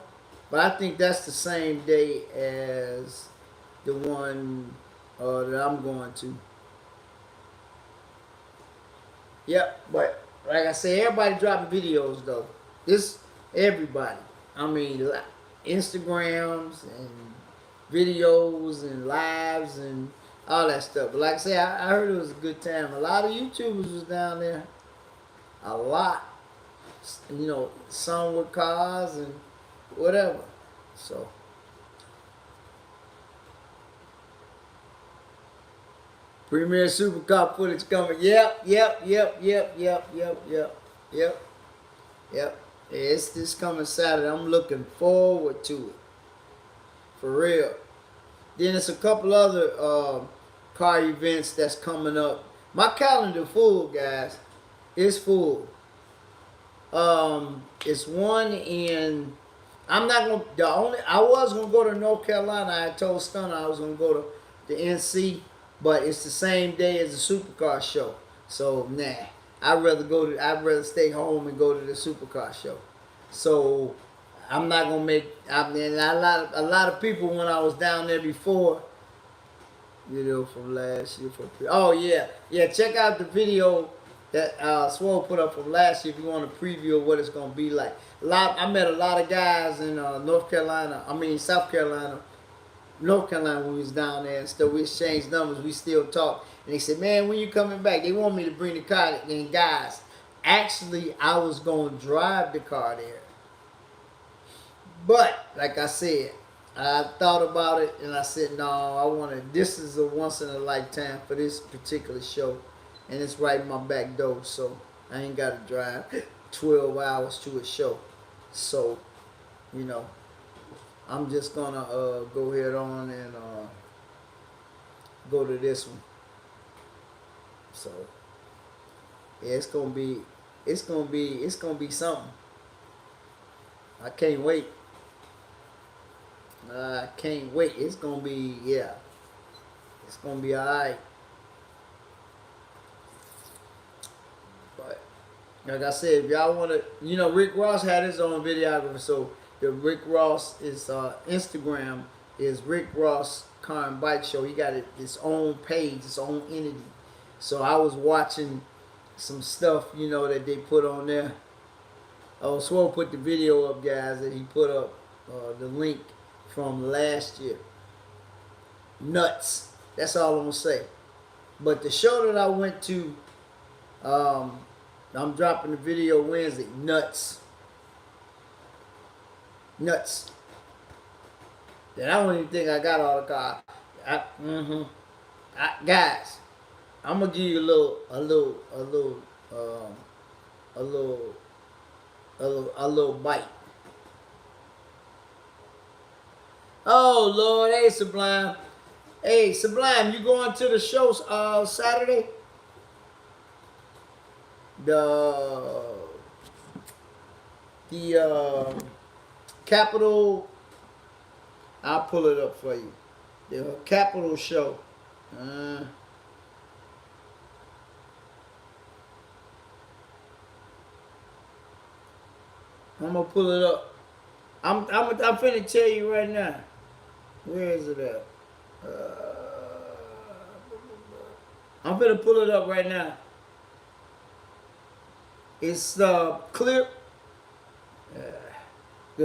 but I think that's the same day as the one that I'm going to. Yep, but like I said, everybody dropping videos though. Everybody. I mean, Instagrams and videos and lives and all that stuff. But like I said, I heard it was a good time. A lot of YouTubers was down there. A lot. You know, some with cars and whatever. So Premier Supercar footage coming. Yep. It's this coming Saturday. I'm looking forward to it. For real. Then there's a couple other car events that's coming up. My calendar full, guys. It's full. It's one in. I was gonna go to North Carolina. I told Stunner I was gonna go to the NC, but it's the same day as the supercar show. So nah, I'd rather stay home and go to the supercar show. So I'm not gonna make. I mean, a lot of people when I was down there before. You know, from last year. Oh yeah. Check out the video that Swole put up from last year if you want a preview of what it's gonna be like. I met a lot of guys in South Carolina, North Carolina when we was down there and stuff. We exchanged numbers, we still talk. And they said, man, when you coming back? They want me to bring the car. And guys, actually I was gonna drive the car there. But like I said, I thought about it and I said, no, this is a once in a lifetime for this particular show. And it's right in my back door, so I ain't got to drive 12 hours to a show. So, you know, I'm just going to go ahead on and go to this one. So, yeah, it's going to be something. I can't wait. It's going to be, it's going to be all right. Like I said, if y'all want to, you know, Rick Ross had his own videographer, so the Rick Ross is Instagram is Rick Ross Car and Bike Show. He got his own page, his own entity. So I was watching some stuff, you know, that they put on there. Oh, Swole put the video up, guys, that he put up, the link from last year. Nuts. That's all I'm gonna say. But the show that I went to, I'm dropping the video Wednesday. Nuts. Nuts. That I don't even think I got all the cards. Guys, I'm gonna give you a little bite. Oh Lord, hey Sublime. Hey Sublime, you going to the show Saturday? The Capitol. I'll pull it up for you. The Capitol show. I'm gonna pull it up. I'm finna tell you right now. Where is it at? I'm finna pull it up right now. It's the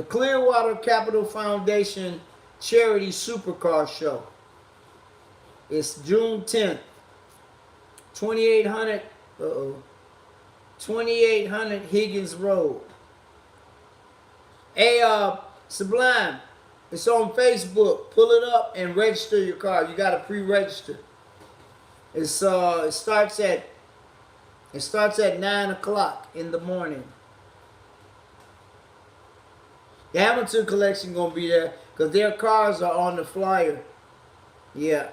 Clearwater Capital Foundation Charity Supercar Show. It's June 10th. 2800 Higgins Road. Hey, Sublime, it's on Facebook. Pull it up and register your car. You gotta pre-register. It starts at 9 o'clock in the morning. The Hamilton collection gonna be there because their cars are on the flyer. Yeah.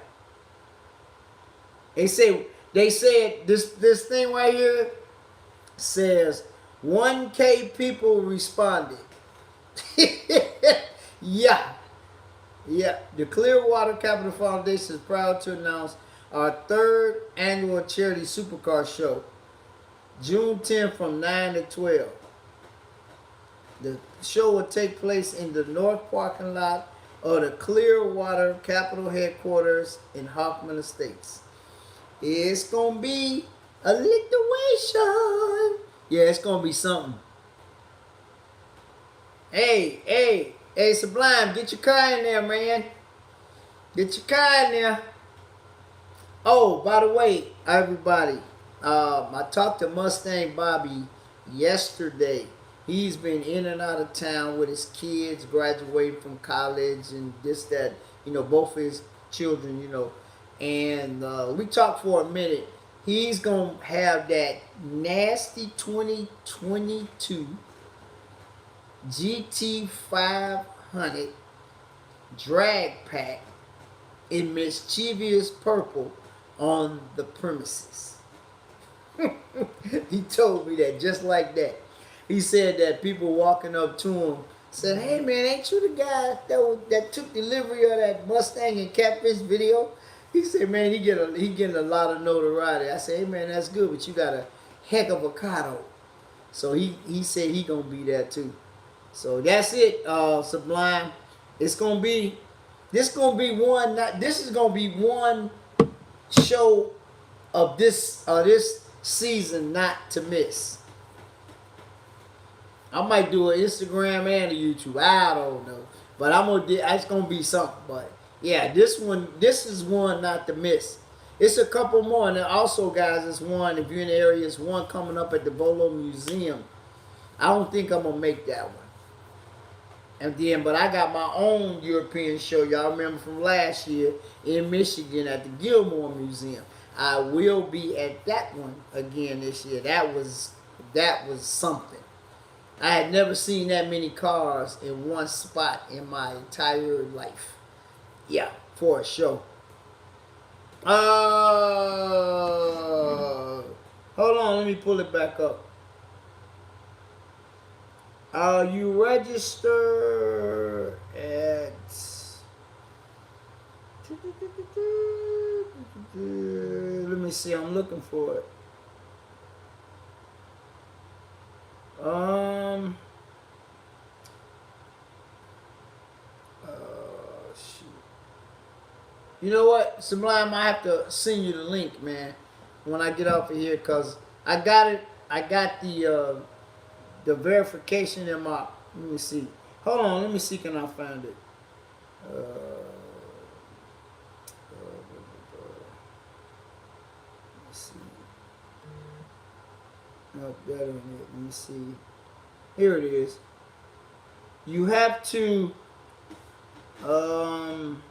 They said this thing right here says 1K people responded. Yeah. The Clearwater Capital Foundation is proud to announce our 3rd annual charity supercar show, June 10th from 9 to 12. The show will take place in the north parking lot of the Clearwater Capital headquarters in Hoffman Estates. It's gonna be a liquidation. Yeah, it's gonna be something. Hey, Sublime, get your car in there, man. Get your car in there. Oh, by the way, everybody, I talked to Mustang Bobby yesterday. He's been in and out of town with his kids, graduating from college and this, that, both of his children, And we talked for a minute. He's going to have that nasty 2022 GT500 drag pack in mischievous purple on the premises. He told me that just like that. He said that people walking up to him said, "Hey man, ain't you the guy that took delivery of that Mustang and Catfish video?" He said, "Man, he getting a lot of notoriety." I said, "Hey man, that's good, but you got a heck of a car though." So he said he gonna be there too. So that's it, Sublime. This is gonna be one show of this season not to miss. I might do an Instagram and a YouTube. I don't know, but it's gonna be something. But yeah, this is one not to miss. It's a couple more, and then also, guys, it's one. If you're in the area, it's one coming up at the Volo Museum. I don't think I'm gonna make that one. And then, but I got my own European show. Y'all remember from last year in Michigan at the Gilmore Museum. I will be at that one again this year. That was something. I had never seen that many cars in one spot in my entire life. Yeah, for a show. Hold on, let me pull it back up. You register at... Let me see, I'm looking for it. Shoot. You know what, Sublime, I have to send you the link, man. when I get off of here, cause I got it. I got the verification in my. Let me see. Hold on. Let me see. Can I find it? Uh, let's see. No, that ain't it. Let me see. Here it is. You have to. Um,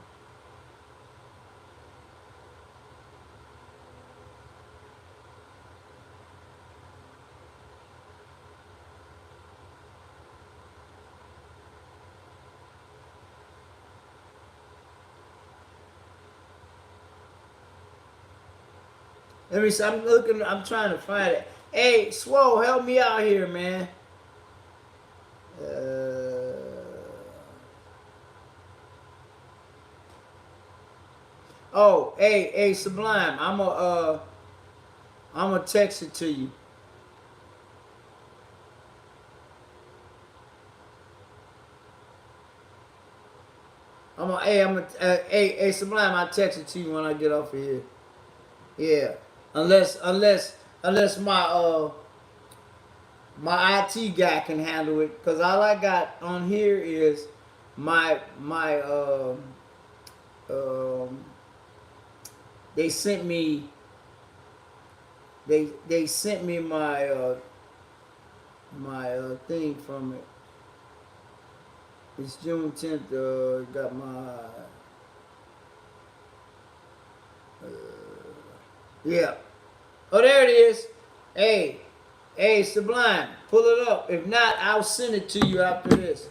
Let me see. I'm looking. I'm trying to find it. Hey, Swole, help me out here, man. Uh, oh, hey, Sublime. I'm gonna text it to you. Hey, Sublime. I'll text it to you when I get off of here. Yeah. Unless my IT guy can handle it, because all I got on here is my um they sent me they sent me my thing from it. It's June 10th. Got my yeah. Oh, there it is. Hey, Sublime, pull it up. If not, I'll send it to you after this.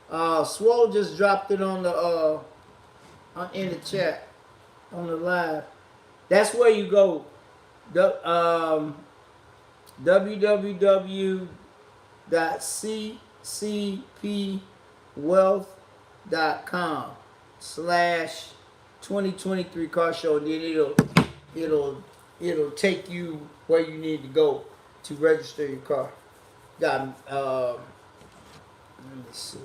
Swole just dropped it on the in the chat on the live. That's where you go. The www.ccpwealth.com/2023 car show. Then it'll it'll take you where you need to go to register your car. Got let me see.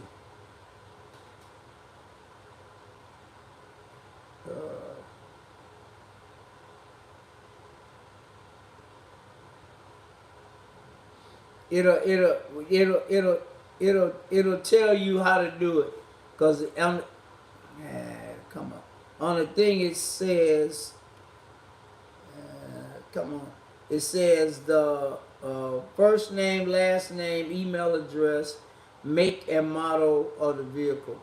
Uh, it'll it'll it'll it'll it'll tell you how to do it, cause on come on the thing it says come on, it says the first name, last name, email address, make and model of the vehicle.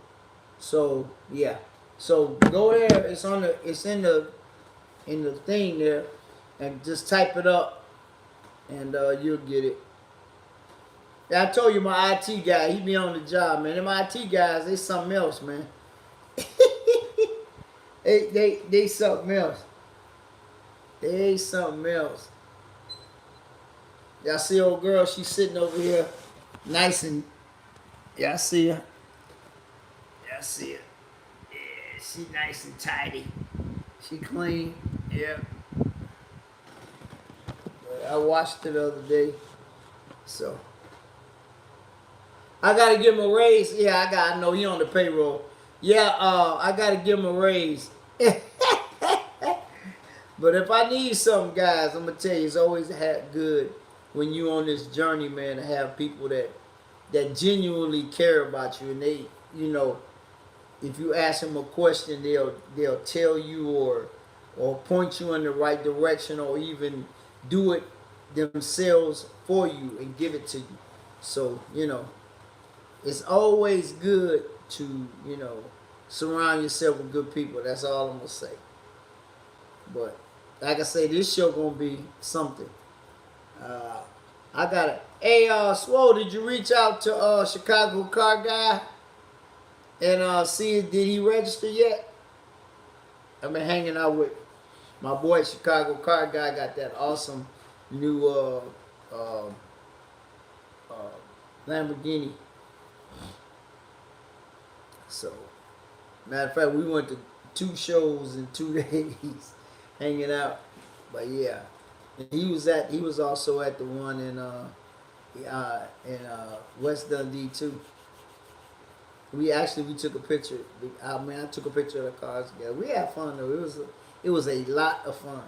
So yeah, so go there. It's in the thing there, and just type it up, and you'll get it. Yeah, I told you my IT guy, he be on the job, man. Them IT guys, they something else, man. They something else. They something else. Y'all see old girl, she's sitting over here, nice and y'all see her. Y'all see her. Yeah, she nice and tidy. She clean. Yeah. I watched it the other day. So I gotta give him a raise. Yeah, I know he on the payroll. Yeah, I gotta give him a raise. But if I need something, guys, I'm gonna tell you, it's always good when you on this journey, man, to have people that genuinely care about you, and they, if you ask them a question, they'll tell you or point you in the right direction, or even do it themselves for you and give it to you. So it's always good to surround yourself with good people. That's all I'm gonna say. But like I say, this show gonna be something. I got it. Hey, Swole, did you reach out to Chicago car guy and see did he register yet? I've been hanging out with my boy Chicago car guy. Got that awesome new Lamborghini. So, matter of fact, we went to 2 shows in 2 days, hanging out. But yeah, and he was also at the one in West Dundee too. We took a picture. I took a picture of the cars together. We had fun though. It was a lot of fun.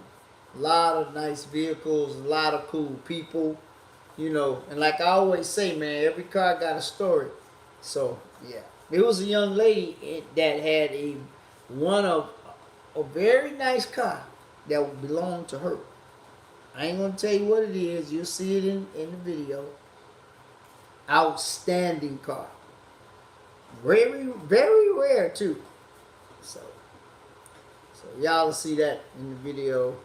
A lot of nice vehicles, a lot of cool people, you know. And like I always say, man, every car got a story. So yeah, there was a young lady that had a very nice car that belonged to her. I ain't gonna tell you what it is. You'll see it in the video. Outstanding car. Very, very rare too. So, so y'all will see that in the video.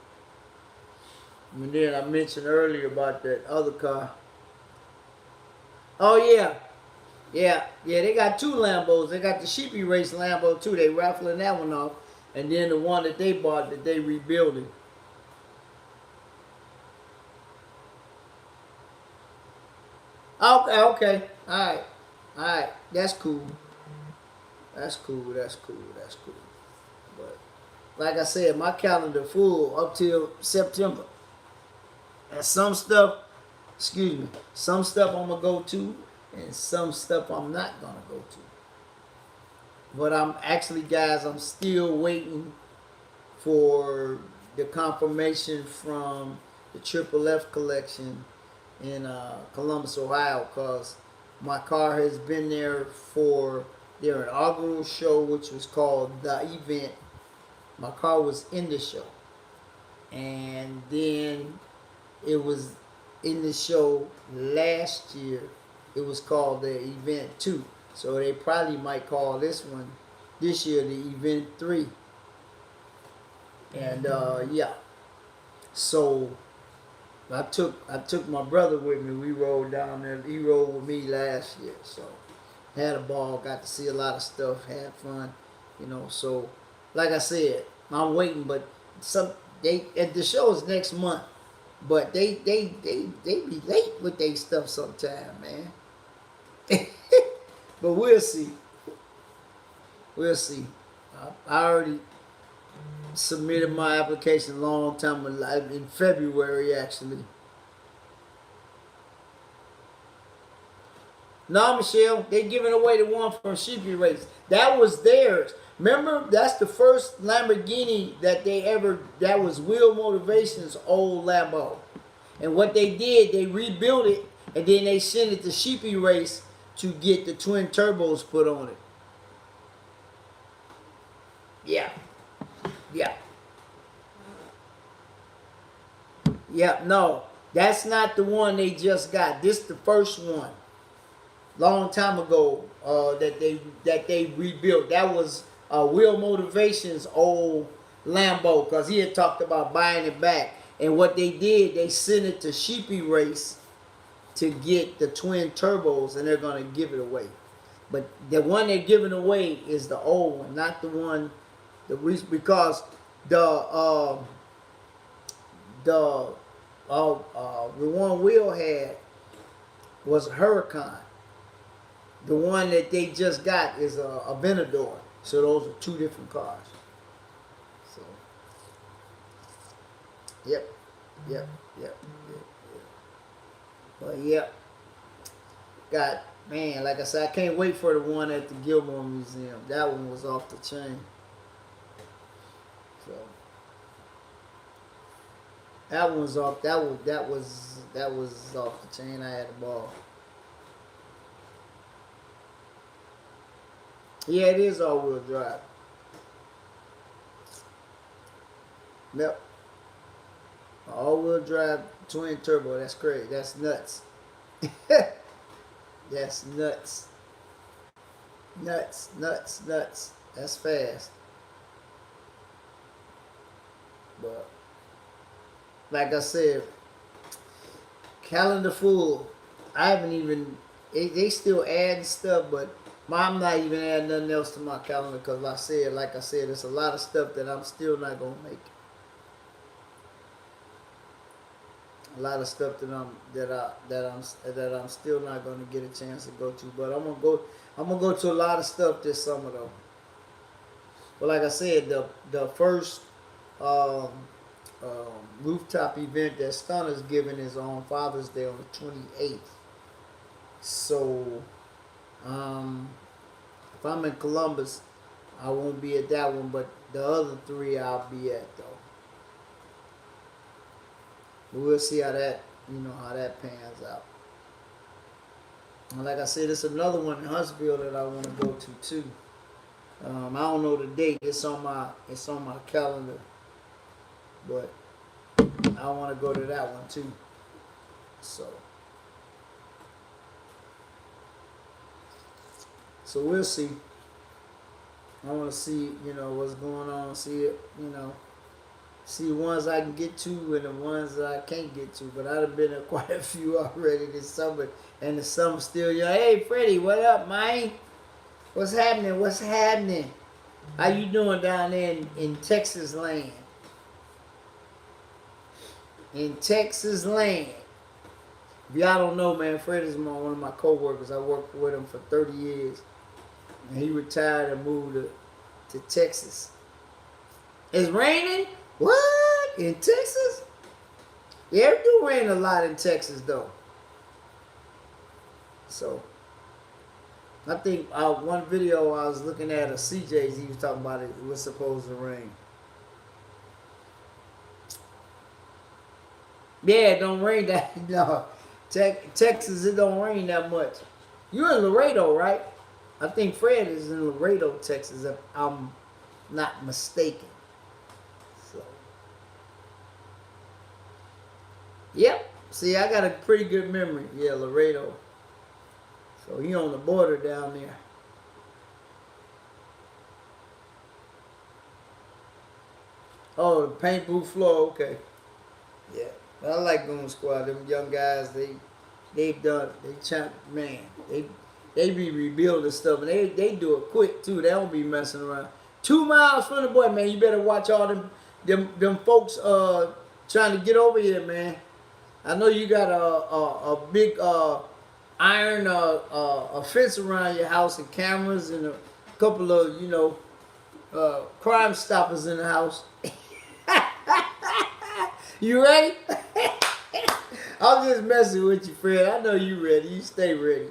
And then I mentioned earlier about that other car. Oh yeah, yeah. They got two Lambos. They got the Sheepy Race Lambo too. They raffling that one off, and then the one that they bought that they rebuilding. Okay, okay, all right. That's cool. That's cool. That's cool. That's cool. But like I said, my calendar full up till September. And some stuff, excuse me, some stuff I'm gonna go to, and some stuff I'm not gonna go to. But I'm actually, guys, I'm still waiting for the confirmation from the Triple F collection in Columbus, Ohio, because my car has been there for their inaugural show, which was called The Event. My car was in the show, and then it was in the show last year. It was called the Event 2. So they probably might call this one this year the Event 3. And yeah. So I took my brother with me. We rode down there. He rode with me last year. So had a ball, got to see a lot of stuff, had fun, you know. So like I said, I'm waiting, but the show is next month. But they be late with their stuff sometime, man. But we'll see. We'll see. I already submitted my application a long time in February, actually. No, Michelle, they giving away the one from Sheepy Race. That was theirs. Remember, that's the first Lamborghini that was Wheel Motivation's old Lambo. And what they did, they rebuilt it, and then they sent it to Sheepy Race to get the twin turbos put on it. Yeah. Yeah. Yeah, no. That's not the one they just got. This the first one. Long time ago, that they rebuilt. That was Will Motivation's old Lambo, because he had talked about buying it back. And what they did, they sent it to Sheepy Race to get the twin turbos, and they're gonna give it away. But the one they're giving away is the old one, not the one because the the one Will had was a Huracan. The one that they just got is a Aventador. So those are two different cars. So, yep. But yep. Got, man, like I said, I can't wait for the one at the Gilmore Museum. That one was off the chain. So that one's off. That was off the chain. I had a ball. Yeah, it is all-wheel drive. Yep. All-wheel drive twin turbo. That's crazy. That's nuts. That's nuts. Nuts. That's fast. But like I said, calendar full. I haven't even. They still adding stuff, but I'm not even adding nothing else to my calendar, because like I said, there's a lot of stuff that I'm still not gonna make. A lot of stuff that I'm still not gonna get a chance to go to. But I'm gonna go to a lot of stuff this summer though. But like I said, the first rooftop event that Stunner's giving is on Father's Day on the 28th. So if I'm in Columbus, I won't be at that one, but the other three I'll be at though. we'll see how that, how that pans out. And like I said, it's another one in Huntsville that I want to go to too. I don't know the date. It's on my calendar, but I want to go to that one too. So we'll see. I want to see, what's going on. See it, see the ones I can get to and the ones that I can't get to. But I've been to quite a few already this summer, and the summer's still young. Hey, Freddie, what up, man? What's happening? What's happening? How you doing down there in Texas land? In Texas land. If y'all don't know, man, Fred is one of my co-workers. I worked with him for 30 years. And he retired and moved to Texas. It's raining? What? In Texas? Yeah, it do rain a lot in Texas, though. So, I think one video I was looking at of CJ's, he was talking about it was supposed to rain. Yeah, it don't rain that, no. Texas, it don't rain that much. You're in Laredo, right? I think Fred is in Laredo, Texas, if I'm not mistaken. So, yep. See, I got a pretty good memory. Yeah, Laredo. So he on the border down there. Oh, the paint booth floor. Okay. Yeah, I like Goon Squad. Them young guys, they be rebuilding stuff, and they do it quick too. They don't be messing around. 2 miles from the boy, man. You better watch all them folks trying to get over here, man. I know you got a big iron a fence around your house and cameras and a couple of Crime Stoppers in the house. You ready? I'm just messing with you, Fred. I know you ready. You stay ready.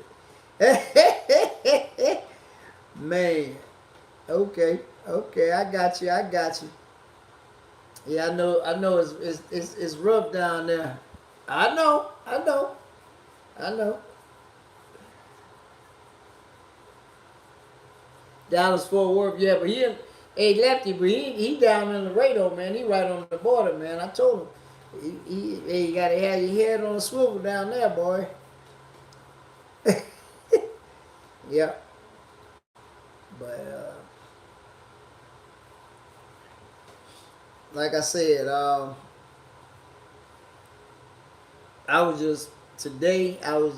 Man. Okay. I got you. Yeah, I know it's rough down there. I know. Dallas Fort Worth, yeah, but he lefty, but he down in Laredo, man. He right on the border, man. I told him. You gotta have your head on a swivel down there, boy. Yeah. But like I said, I was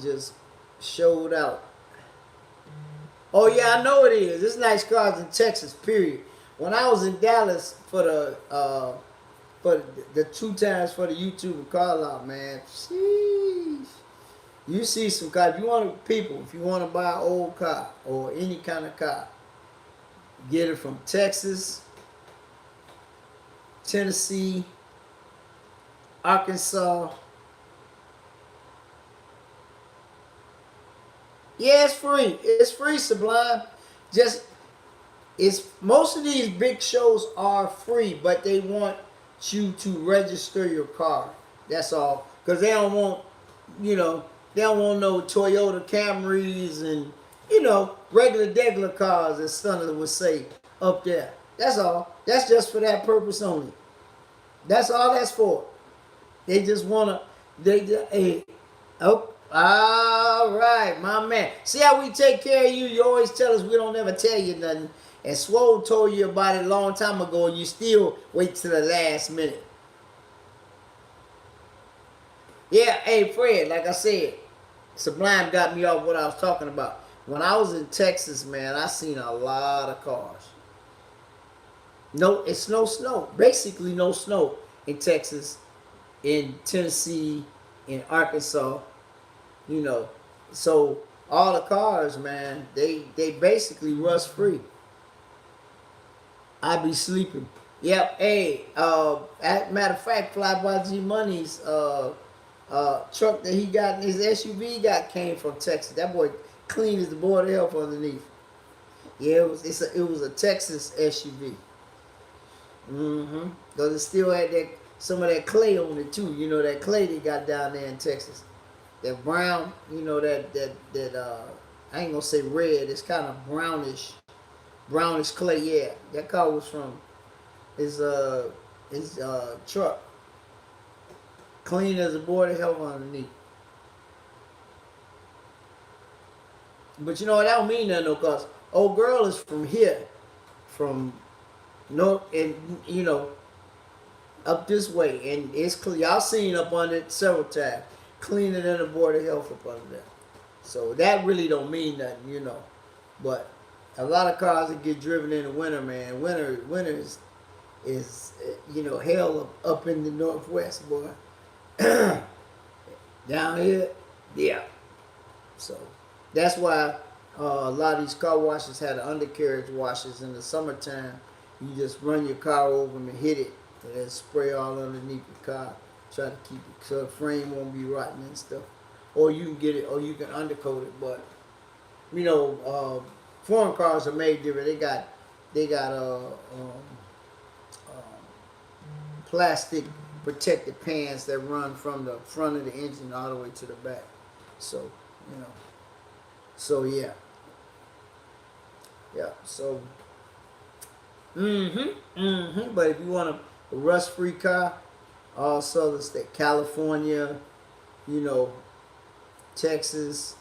just showed out. Oh yeah, I know it is. It's nice cars in Texas, period. When I was in Dallas for the 2 times for the YouTube car lot, man, sheesh. You see some cars. If you want to buy an old car or any kind of car, get it from Texas, Tennessee, Arkansas. Yeah, it's free. It's free, Sublime. Most of these big shows are free, but they want you to register your car. That's all. Because they don't want, they don't want no Toyota Camrys and, regular cars, as Stunner would say, up there. That's all. That's just for that purpose only. That's all that's for. They just want to, all right, my man. See how we take care of you? You always tell us we don't ever tell you nothing. And Swole told you about it a long time ago, and you still wait to the last minute. Yeah, hey, Fred, like I said, Sublime got me off what I was talking about. When I was in Texas, man, I seen a lot of cars. No, it's no snow. Basically no snow in Texas, in Tennessee, in Arkansas. So all the cars, man, they basically rust free. I be sleeping. Yep. Hey, matter of fact, Flyboy G Money's truck that he got in his SUV came from Texas. That boy clean as the board of health underneath. Yeah, it was a Texas SUV. Because it still had some of that clay on it too. You know that clay they got down there in Texas. That brown, you know that I ain't gonna say red. It's kind of brownish clay. Yeah, that car was from his truck, clean as a board of health underneath. But you know that don't mean nothing, no, cause old girl is from here, from north, and you know up this way, and it's clean. Y'all seen up on it several times, cleaner than the board of health up under there. So that really don't mean nothing, you know. But a lot of cars that get driven in the winter, man. Winter is you know hell up in the northwest, boy. Down here, yeah. So that's why a lot of these car washes had undercarriage washers in the summertime. You just run your car over them and hit it, and then spray all underneath the car. Try to keep it so the frame won't be rotten and stuff. Or you can get it, or you can undercoat it. But you know, foreign cars are made different. They got plastic protected pans that run from the front of the engine all the way to the back. So you know, so yeah. So, But if you want a rust-free car, all southern state, California, you know, Texas,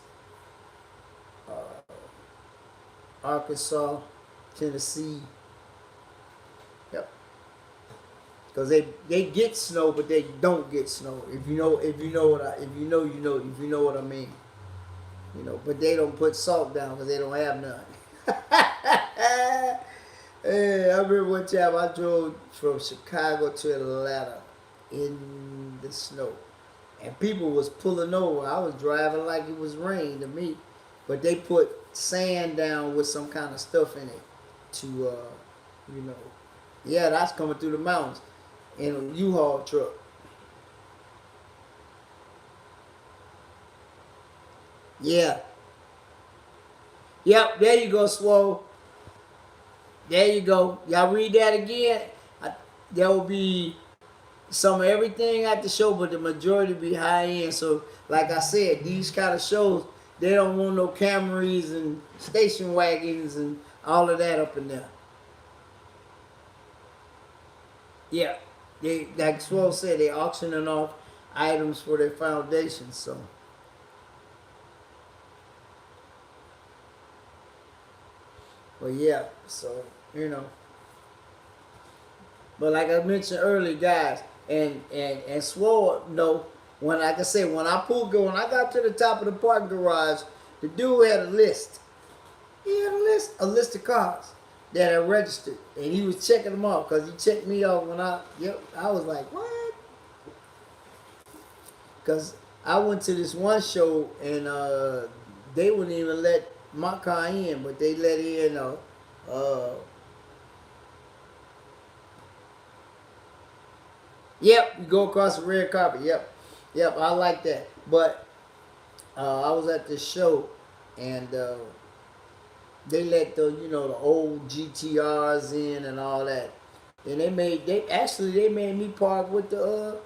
Arkansas, Tennessee. Yep. Because they get snow, but they don't get snow. If you know what I mean. You know, but they don't put salt down because they don't have none. Hey, I remember one time I drove from Chicago to Atlanta in the snow, and people was pulling over. I was driving like it was rain to me, but they put sand down with some kind of stuff in it to, you know, yeah, that's coming through the mountains in a U-Haul truck. Yeah. Yep, there you go, Swole. There you go. Y'all read that again. There will be some of everything at the show, but the majority be high end. So, like I said, these kind of shows, they don't want no Camrys and station wagons and all of that up in there. Yeah, they like Swole said, they auctioning off items for their foundation. So, but yeah, so you know. But like I mentioned earlier, guys, and Swore, no, when like I said, when I got to the top of the parking garage, the dude had a list. He had a list of cars that are registered, and he was checking them off because he checked me off when I was like, what? Because I went to this one show and they wouldn't even let my car in, but they let in yep, you go across the red carpet. Yep, I like that. But I was at this show, and they let the old GTRs in and all that, and they made me park with the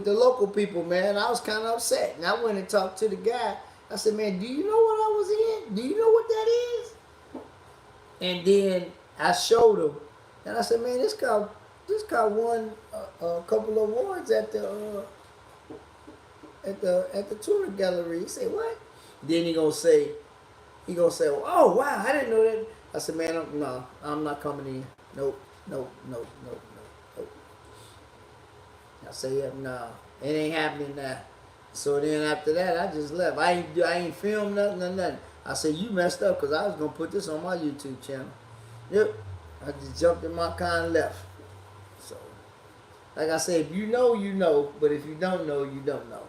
local people, man. I was kind of upset, and I went and talked to the guy. I said, man, do you know what I was in? Do you know what that is? And then I showed him, and I said, man, this car won a couple of awards at the touring gallery. He said, what? Then he gonna say, oh wow, I didn't know that. I said, man, I'm not coming in. Nope. I say, yeah, nah, it ain't happening now. So then after that, I just left. I ain't filmed nothing or nothing. I said, you messed up because I was gonna put this on my YouTube channel. Yep. I just jumped in my car and left. So, like I said, if you know, you know. But if you don't know, you don't know.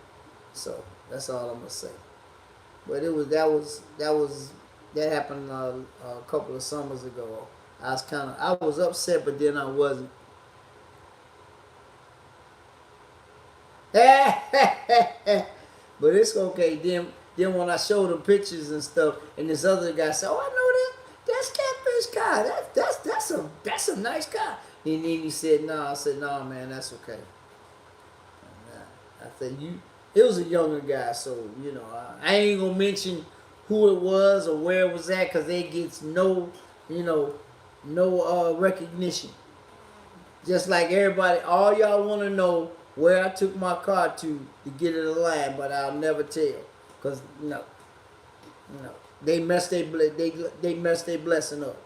So that's all I'm gonna say. But that happened a couple of summers ago. I was upset, but then I wasn't. But it's okay. Then when I showed them pictures and stuff, and this other guy said, "Oh, I know this. That's Catfish car. That's that's a nice car. And then he said, no. I said, no, man, that's okay. I said, it was a younger guy, so, I ain't going to mention who it was or where it was at because it gets no, recognition. Just like everybody, all y'all want to know where I took my car to get it aligned, but I'll never tell. Because, they messed their blessing up.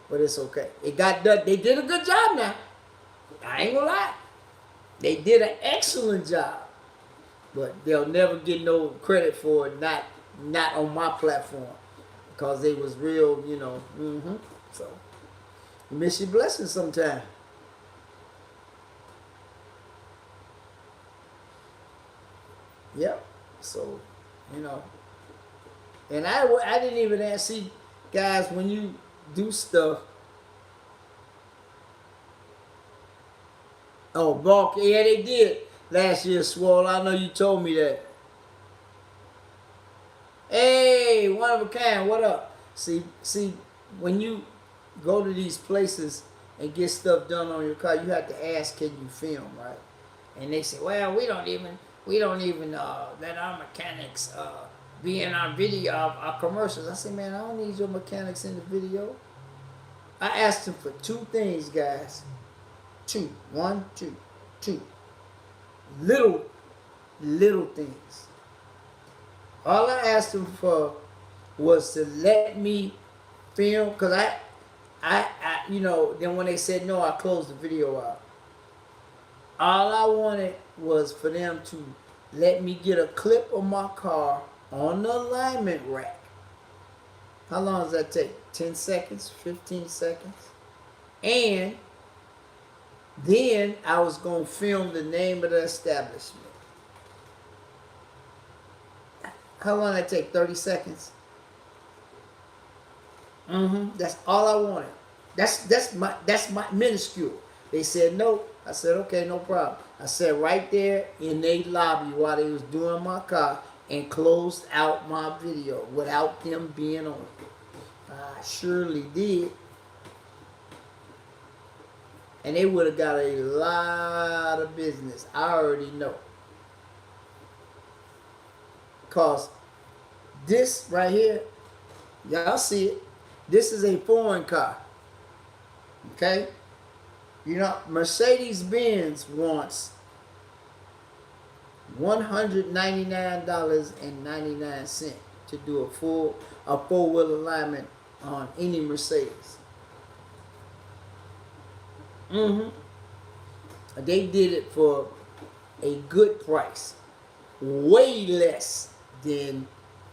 But it's okay. It got done. They did a good job now. I ain't gonna lie. They did an excellent job. But they'll never get no credit for it, not on my platform. Because they was real, So, you miss your blessings sometime. Yep. So, and I didn't even see, guys, when you do stuff. Oh, bulk. Yeah, they did last year, Swole. I know you told me that. Hey, one of a kind. What up? See, when you go to these places and get stuff done on your car, you have to ask, can you film, right? And they say, well, we don't even let our mechanics be in our video, our commercials. I say, man, I don't need your mechanics in the video. I asked them for two things, guys. Two. Little things. All I asked them for was to let me film, because I then when they said no, I closed the video out. All I wanted was for them to let me get a clip of my car on the alignment rack. How long does that take? 10 seconds? 15 seconds? And then I was going to film the name of the establishment. How long did that take? 30 seconds? That's all I wanted. That's my minuscule. They said no. I said, okay, no problem. I said right there in their lobby while they was doing my car and closed out my video without them being on it. I surely did. And they would have got a lot of business. I already know. Because this right here, y'all see it. This is a foreign car. Okay? Mercedes-Benz wants $199.99 to do a four-wheel alignment on any Mercedes. They did it for a good price. Way less than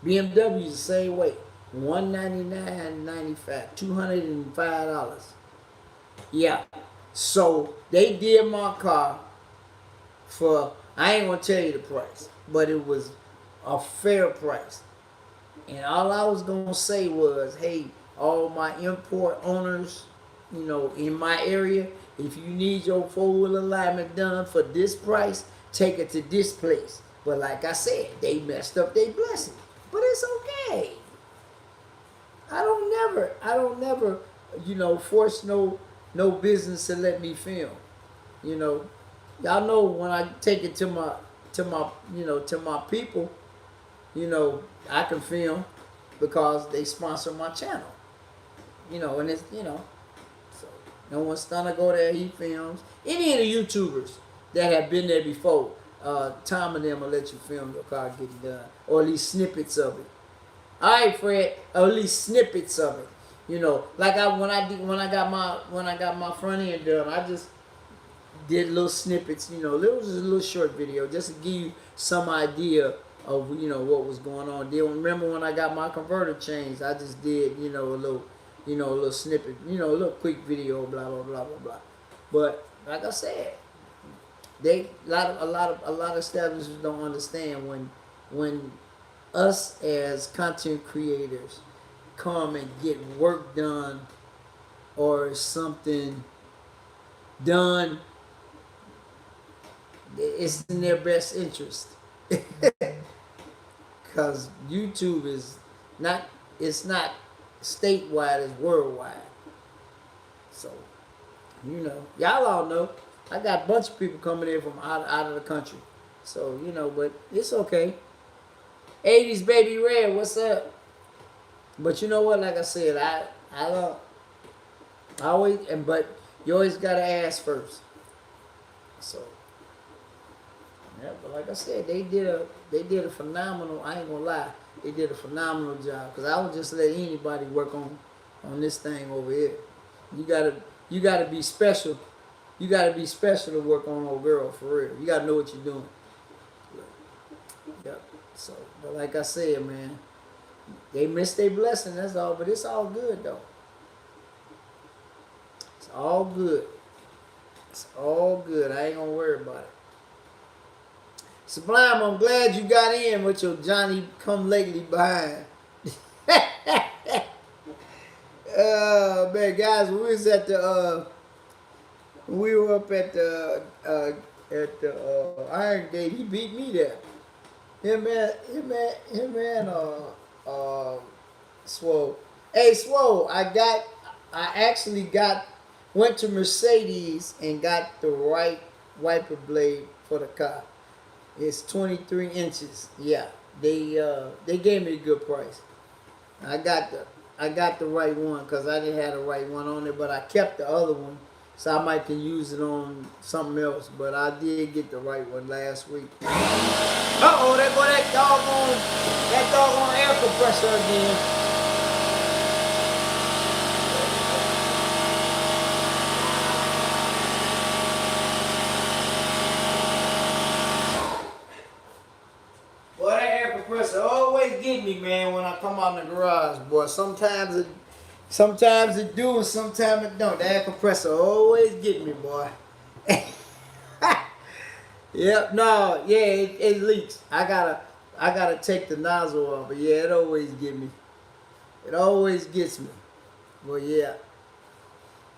BMW's the same way. $199.95, $205. Yeah. So they did my car for, I ain't gonna tell you the price, but it was a fair price. And all I was gonna say was, hey, all my import owners, in my area, if you need your four-wheel alignment done for this price, take it to this place. But like I said, they messed up their blessing. But it's okay. I don't never, force no business to let me film. Y'all know when I take it to my people, I can film because they sponsor my channel. And it's, so no one's gonna go there, he films. Any of the YouTubers that have been there before, Tom and them will let you film your car getting done. Or at least snippets of it. Alright, Fred, or at least snippets of it. Like when I got my front end done, I just did little snippets, it was just a little short video just to give you some idea of what was going on. Then remember when I got my converter changed, I just did a little snippet, a little quick video, blah blah blah blah blah. But like I said, a lot of establishments don't understand when us as content creators come and get work done or something done, it's in their best interest. Because YouTube it's not statewide, it's worldwide. So, you know, y'all all know. I got a bunch of people coming in from out of the country. So, you know, but it's okay. 80s Baby Red, what's up? But you know what? Like I said, I don't I always but you always gotta ask first. So yeah, but like I said, they did a phenomenal. I ain't gonna lie, they did a phenomenal job. Cause I would just let anybody work on this thing over here. You gotta you gotta be special. You gotta be special to work on old girl for real. You gotta know what you're doing. Yep. So, but like I said, man, they missed their blessing. That's all. But it's all good though. It's all good. It's all good. I ain't gonna worry about it. Sublime, I'm glad you got in with your Johnny come lately behind. Man, guys, we were up at the Iron Gate. He beat me there. Him and Swole. Hey, Swole, I actually went to Mercedes and got the right wiper blade for the car. It's 23 inches. Yeah, they gave me a good price. I got the right one because I didn't have the right one on it, but I kept the other one, so I might can use it on something else. But I did get the right one last week. Uh-oh, there go that doggone air compressor again. Boy, that air compressor always get me, man, when I come out in the garage, boy. Sometimes it do and sometimes it don't. The air compressor always get me, boy. Yep, no, yeah, it leaks. I gotta take the nozzle off, but yeah, it always get me. It always gets me. Well, yeah.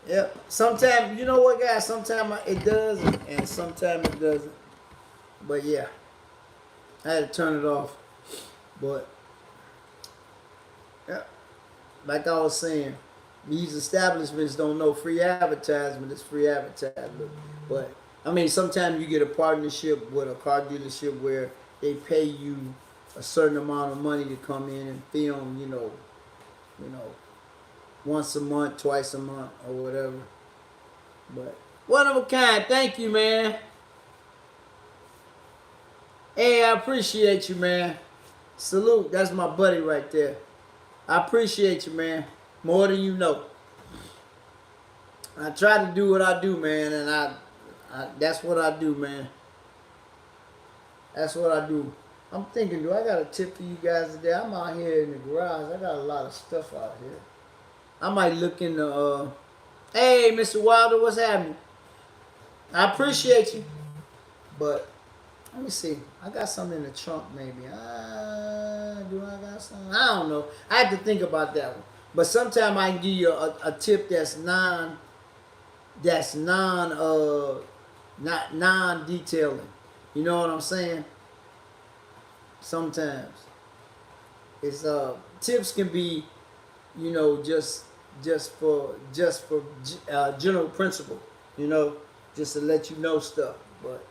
Yep. Sometimes, you know what, guys? Sometimes it does, and sometimes it doesn't. But yeah, I had to turn it off. But yeah, like I was saying, these establishments don't know free advertisement is free advertisement. But I mean, sometimes you get a partnership with a car dealership where they pay you a certain amount of money to come in and film, once a month, twice a month, or whatever. But one of a kind. Thank you, man. Hey, I appreciate you, man. Salute. That's my buddy right there. I appreciate you, man. More than you know. I try to do what I do, man, and I that's what I do, man. That's what I do. I'm thinking, do I got a tip for you guys today? I'm out here in the garage. I got a lot of stuff out here. I might look in the, hey, Mr. Wilder, what's happening? I appreciate you. But, let me see. I got something in the trunk, maybe. Do I got something? I don't know. I have to think about that one. But sometime I can give you a tip that's not non-detailing. You know what I'm saying? Sometimes it's tips can be, just for general principle, just to let you know stuff. But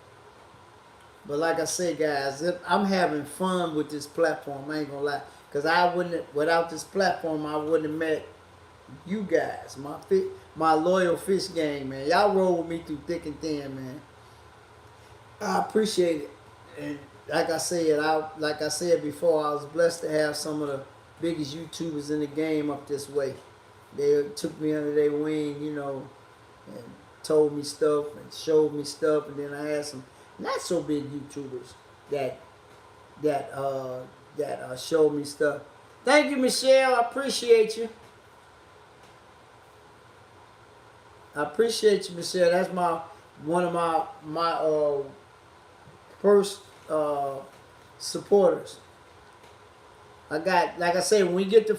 like I said, guys, I'm having fun with this platform. I ain't gonna lie, cause without this platform, I wouldn't have met you guys, my loyal fish gang, man. Y'all roll with me through thick and thin, man. I appreciate it. And like I said before, I was blessed to have some of the biggest YouTubers in the game up this way. They took me under their wing, and told me stuff and showed me stuff, and then I had some not so big YouTubers that showed me stuff. Thank you, Michelle. I appreciate you. I appreciate you, Michelle. That's one of my first supporters. Like I say, when we get to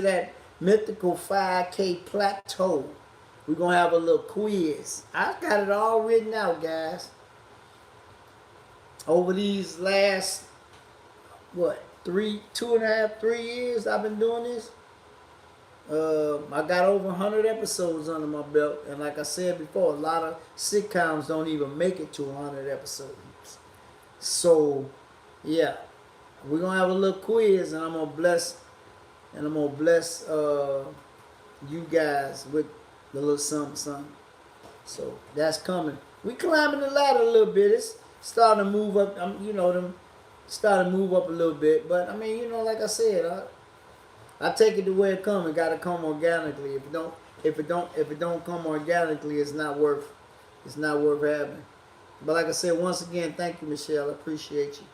that mythical 5K plateau, we're gonna have a little quiz. I got it all written out, guys. Over these last 2.5, 3 years I've been doing this. I got over 100 episodes under my belt, and like I said before, a lot of sitcoms don't even make it to 100 episodes. So, yeah, we're gonna have a little quiz, and I'm gonna bless you guys with the little something, something. So that's coming. We climbing the ladder a little bit. It's starting to move up. Them starting to move up a little bit. But I mean, like I said, I take it the way it comes. It got to come organically. If it don't come organically, it's not worth having. But like I said, once again, thank you, Michelle. I appreciate you.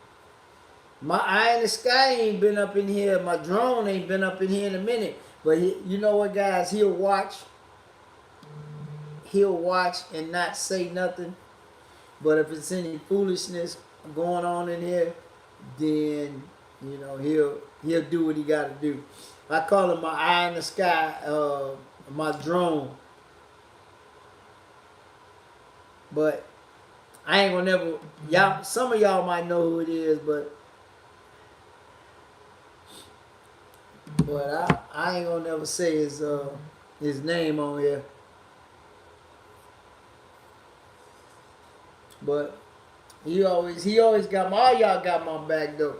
My eye in the sky ain't been up in here. My drone ain't been up in here in a minute. But you know what, guys? He'll watch. He'll watch and not say nothing. But if it's any foolishness going on in here, then he'll do what he got to do. I call it my eye in the sky, my drone. But I ain't gonna never y'all. Some of y'all might know who it is, but I ain't gonna never say his name on here. But he always got all y'all got my back though.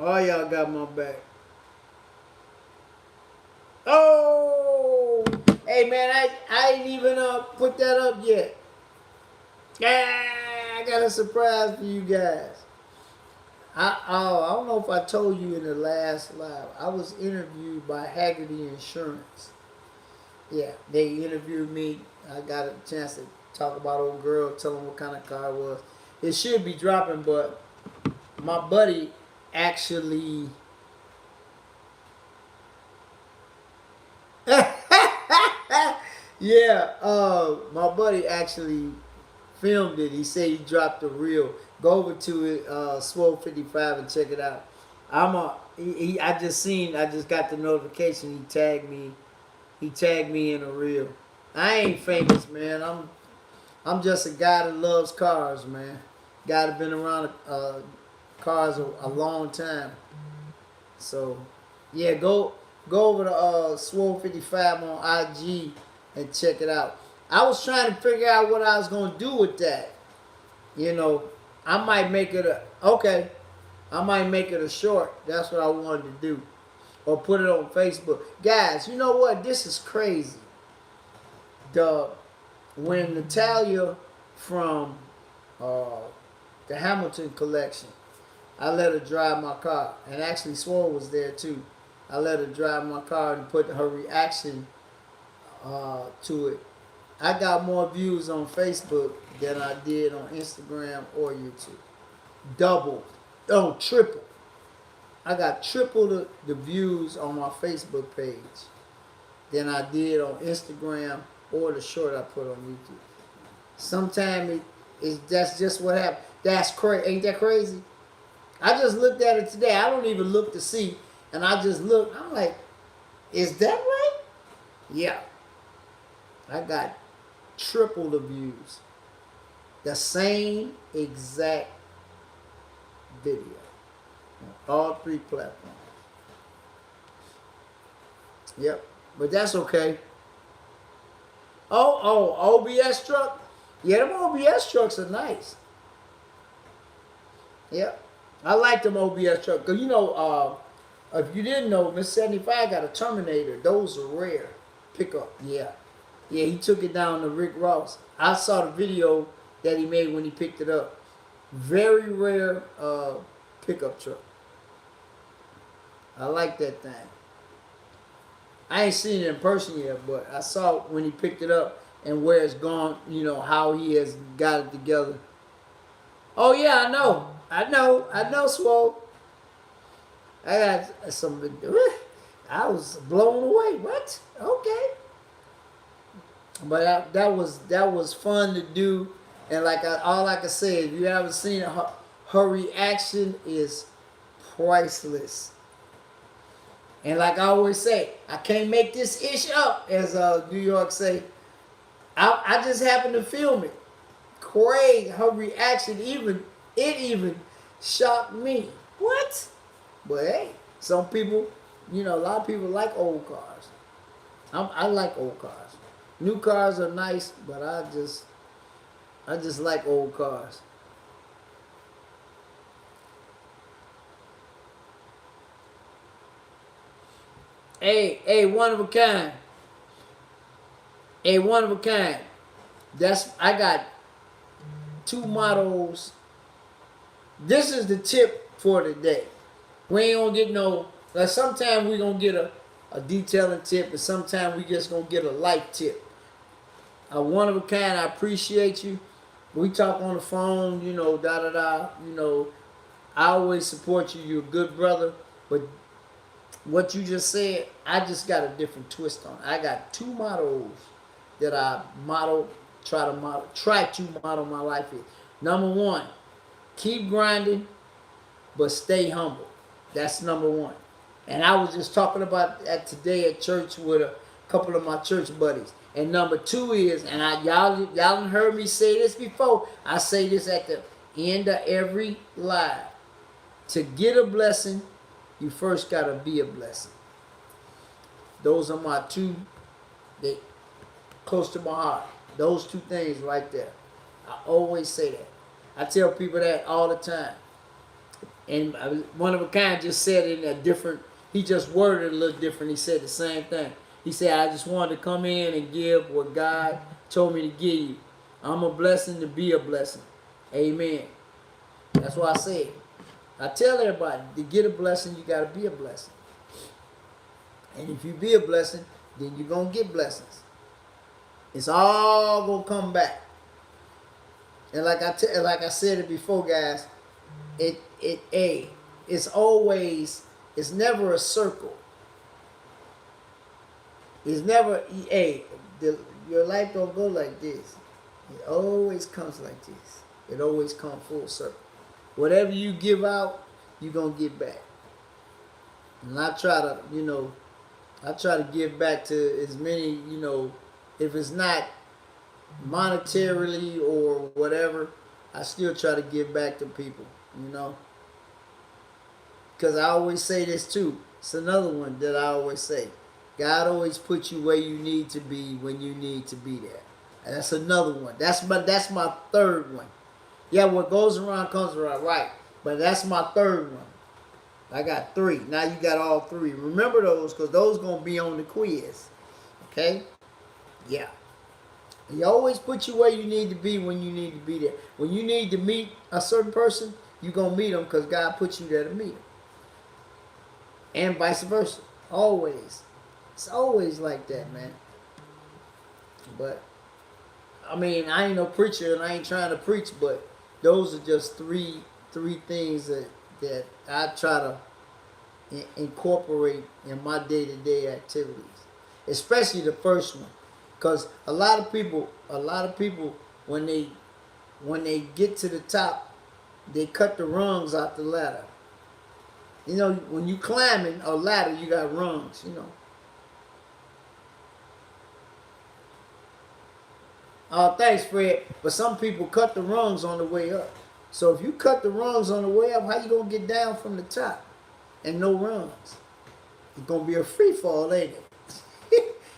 All y'all got my back. Oh, hey man, I ain't even put that up yet. I got a surprise for you guys. I don't know if I told you in the last live. I was interviewed by Haggerty Insurance. Yeah, they interviewed me. I got a chance to talk about old girl, tell them what kind of car it was. It should be dropping, but my buddy actually yeah, my buddy actually filmed it. He said he dropped the reel. Go over to it, Swole 55 and check it out. I just got the notification. He tagged me in a reel. I ain't famous, man. I'm just a guy that loves cars, man. Guy that been around cars a long time. So, yeah, go over to Swole 55 on IG and check it out. I was trying to figure out what I was gonna do with that. I might make it a short. That's what I wanted to do, or put it on Facebook. Guys, you know what? This is crazy. When Natalia from the Hamilton collection, I let her drive my car, and actually Swole was there too. I let her drive my car and put her reaction to it. I got more views on Facebook than I did on Instagram or YouTube. Double, triple. I got triple the views on my Facebook page than I did on Instagram or the short I put on YouTube. Sometimes that's just what happened. That's crazy. Ain't that crazy? I just looked at it today. I don't even look to see. And I just looked. I'm like, is that right? Yeah. I got triple the views. The same exact video on all three platforms. Yep. But that's okay. Oh, OBS truck? Yeah, them OBS trucks are nice. Yep. I like them OBS trucks. Because, if you didn't know, Miss 75 got a Terminator. Those are rare. Pickup. Yeah. Yeah, he took it down to Rick Ross. I saw the video that he made when he picked it up. Very rare pickup truck. I like that thing. I ain't seen it in person yet, but I saw it when he picked it up and where it's gone, how he has got it together. Oh, yeah, I know, Swole. I got some, I was blown away. What? Okay. But that was fun to do. And all I can say, if you haven't seen it, her reaction is priceless. And like I always say, I can't make this ish up, as New York say. I just happened to film it. Craig, her reaction even shocked me. What? But hey, Some people, you know, a lot of people like old cars. I like old cars. New cars are nice, but I just like old cars. Hey, one of a kind. Hey, one of a kind. I got two models. This is the tip for today. We ain't gonna get no, like sometimes we gonna get a detailing tip, and sometimes we just gonna get a life tip. One of a kind, I appreciate you. We talk on the phone, you know, da da da, you know. I always support you. You're a good brother. But what you just said, I just got a different twist on it. I got two mottos that I try to model my life in. Number one, keep grinding, but stay humble. That's number one. And I was just talking about that today at church with a couple of my church buddies. And number two is, and y'all heard me say this before. I say this at the end of every live. To get a blessing, you first gotta be a blessing. Those are my two, they close to my heart. Those two things right there. I always say that. I tell people that all the time. And one of a kind just said it in a different, he just worded it a little different. He said the same thing. He said, I just wanted to come in and give what God told me to give you. I'm a blessing to be a blessing. Amen. That's why I say it. I tell everybody, to get a blessing, you got to be a blessing. And if you be a blessing, then you're going to get blessings. It's all going to come back. And like I said it before, guys, it's always, it's never a circle. It's never, your life don't go like this. It always comes like this. It always comes full circle. Whatever you give out, you're going to get back. And I try to give back to as many, if it's not monetarily or whatever, I still try to give back to people, Because I always say this too. It's another one that I always say. God always puts you where you need to be when you need to be there. And that's another one. That's my third one. Yeah, what goes around comes around, right. But that's my third one. I got three. Now you got all three. Remember those, because those going to be on the quiz. Okay? Yeah. He always puts you where you need to be when you need to be there. When you need to meet a certain person, you're going to meet them because God puts you there to meet them. And vice versa. Always. It's always like that, man. But, I mean, I ain't no preacher and I ain't trying to preach, but those are just three things that I try to incorporate in my day-to-day activities. Especially the first one. Because a lot of people, when they get to the top, they cut the rungs out the ladder. When you climbing a ladder, you got rungs, Oh, thanks, Fred. But some people cut the rungs on the way up. So if you cut the rungs on the way up, how you gonna get down from the top and no rungs? It's gonna be a free fall, ain't it?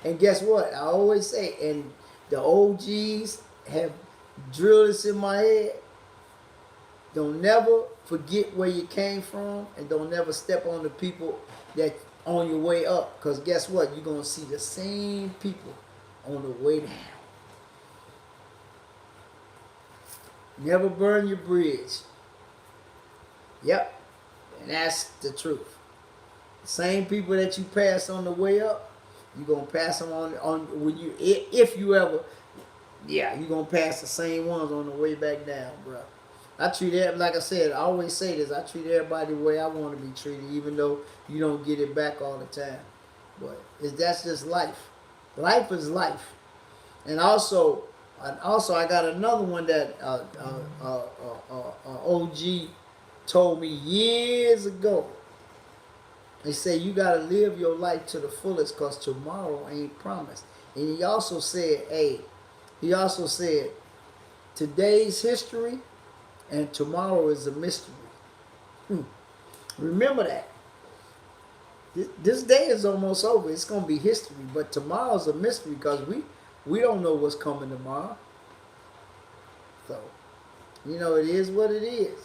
And guess what? I always say, and the OGs have drilled this in my head. Don't never forget where you came from, and don't never step on the people that on your way up. Because guess what? You're gonna see the same people on the way down. Never burn your bridge. Yep. And that's the truth. The same people that you pass on the way up, you're going to pass them on when you, if you ever, you're going to pass the same ones on the way back down, bro. I treat it, like I said, I always say this, I treat everybody the way I want to be treated, even though you don't get it back all the time. But that's just life. Life is life. And also, I got another one that OG told me years ago. They say you got to live your life to the fullest because tomorrow ain't promised. And he also said, today's history and tomorrow is a mystery. Remember that. This day is almost over. It's gonna be history, but tomorrow's a mystery because we don't know what's coming tomorrow. So it is what it is.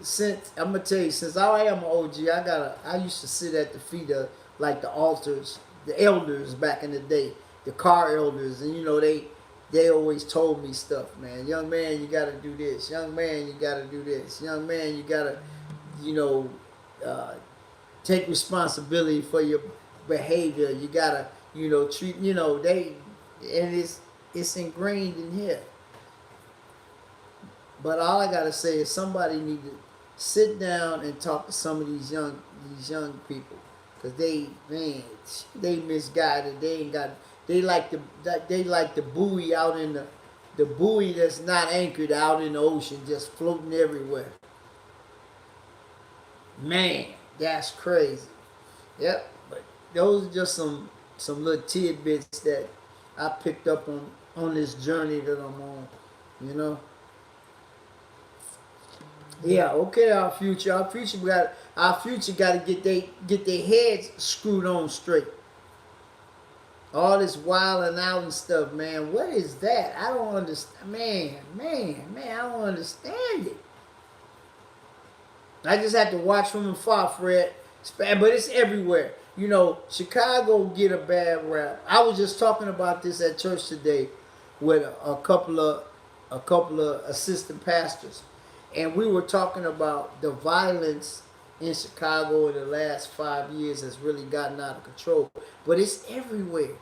Since I'm gonna tell you, since I am an OG, I used to sit at the feet of like the altars, the elders back in the day, the car elders, and they always told me stuff, man. Young man, you gotta do this. Young man, you gotta do this. Young man, you gotta, you know, uh, take responsibility for your behavior. You gotta, treat, and it's ingrained in here. But all I gotta say is somebody need to sit down and talk to some of these young people, cause they misguided. They ain't got. They like the buoy out in the buoy that's not anchored out in the ocean, just floating everywhere. Man, that's crazy. Yep. But those are just some little tidbits that I picked up on this journey that I'm on. You know. Yeah, okay, our future got to get their heads screwed on straight. All this wilding out and stuff, man. What is that? I don't understand, man. I don't understand it. I just have to watch from afar, Fred. But it's everywhere. Chicago get a bad rap. I was just talking about this at church today with a couple of assistant pastors, and we were talking about the violence in Chicago in the last 5 years has really gotten out of control. But it's everywhere.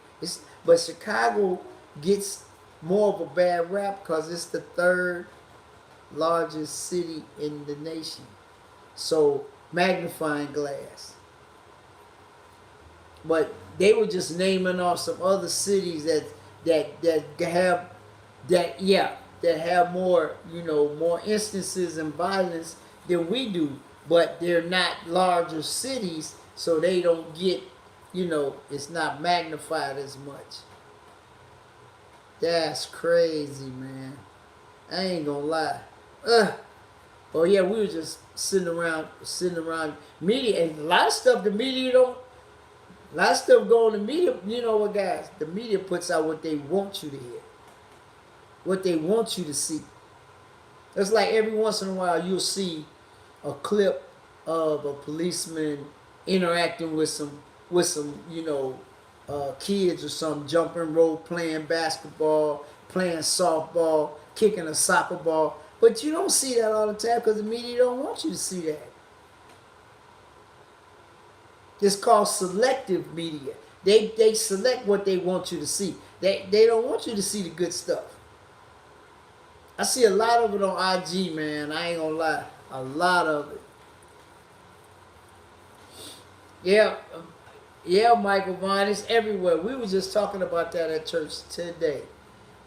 But Chicago gets more of a bad rap because it's the third largest city in the nation. So magnifying glass. But they were just naming off some other cities that have more instances and violence than we do, but they're not larger cities, so they don't get, it's not magnified as much. That's crazy, man. I ain't gonna lie. Oh yeah, we were just sitting around media, and a lot of stuff the media don't. A lot of stuff going to media. You know what, guys? The media puts out what they want you to hear, what they want you to see. It's like every once in a while you'll see a clip of a policeman interacting with some kids or something, jumping rope, playing basketball, playing softball, kicking a soccer ball. But you don't see that all the time because the media don't want you to see that. It's called selective media. They select what they want you to see. They don't want you to see the good stuff. I see a lot of it on IG, man. I ain't gonna lie. A lot of it. Yeah, Michael Vine, it's everywhere. We were just talking about that at church today.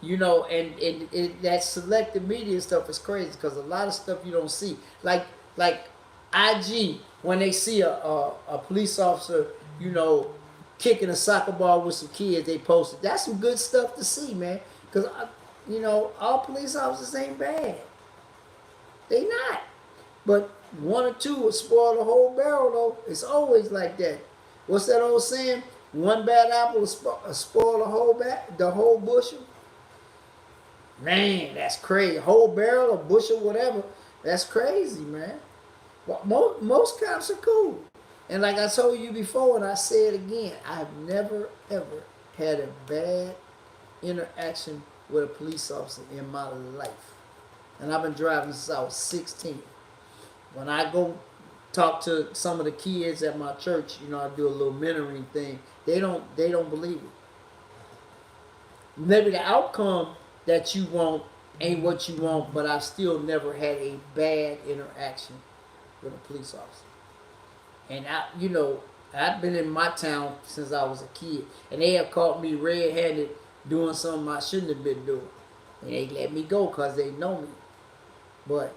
And that selective media stuff is crazy because a lot of stuff you don't see. Like IG, when they see a police officer, kicking a soccer ball with some kids, they post it. That's some good stuff to see, man. Because, all police officers ain't bad. They not. But one or two will spoil the whole barrel, though. It's always like that. What's that old saying? One bad apple will spoil the whole bushel. Man, that's crazy. Whole barrel or bushel, whatever. That's crazy, man. Most cops are cool. And like I told you before, and I say it again, I've never, ever had a bad interaction with a police officer in my life. And I've been driving since I was 16. When I go talk to some of the kids at my church, I do a little mentoring thing. They don't believe it. Maybe the outcome that you want ain't what you want, but I've still never had a bad interaction with a police officer. And I've been in my town since I was a kid, and they have caught me red-handed doing something I shouldn't have been doing, and they let me go because they know me. But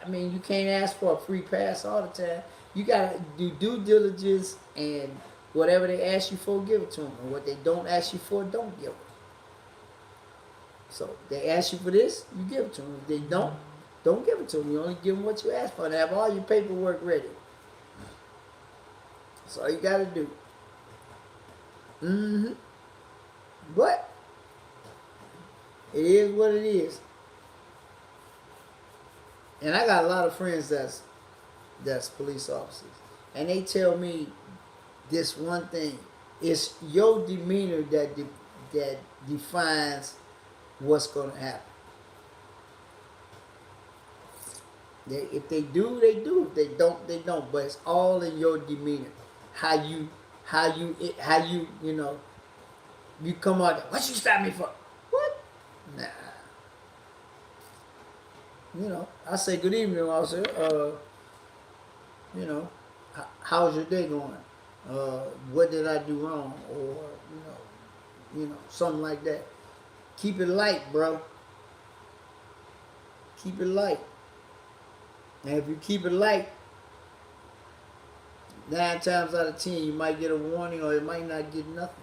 you can't ask for a free pass all the time. You gotta do due diligence, and whatever they ask you for, give it to them, and what they don't ask you for, don't give it. So they ask you for this, you give it to them. If they don't give it to them. You only give them what you ask for, and have all your paperwork ready. That's all you gotta do. But it is what it is. And I got a lot of friends that's police officers, and they tell me this one thing: it's your demeanor that defines what's gonna happen. If they do, they do. If they don't, they don't. But it's all in your demeanor, how you you come out there. What you stop me for? What? Nah. I say good evening, officer. How's your day going? What did I do wrong? Or something like that. Keep it light, bro. Keep it light. And if you keep it light, 9 times out of 10, you might get a warning, or you might not get nothing.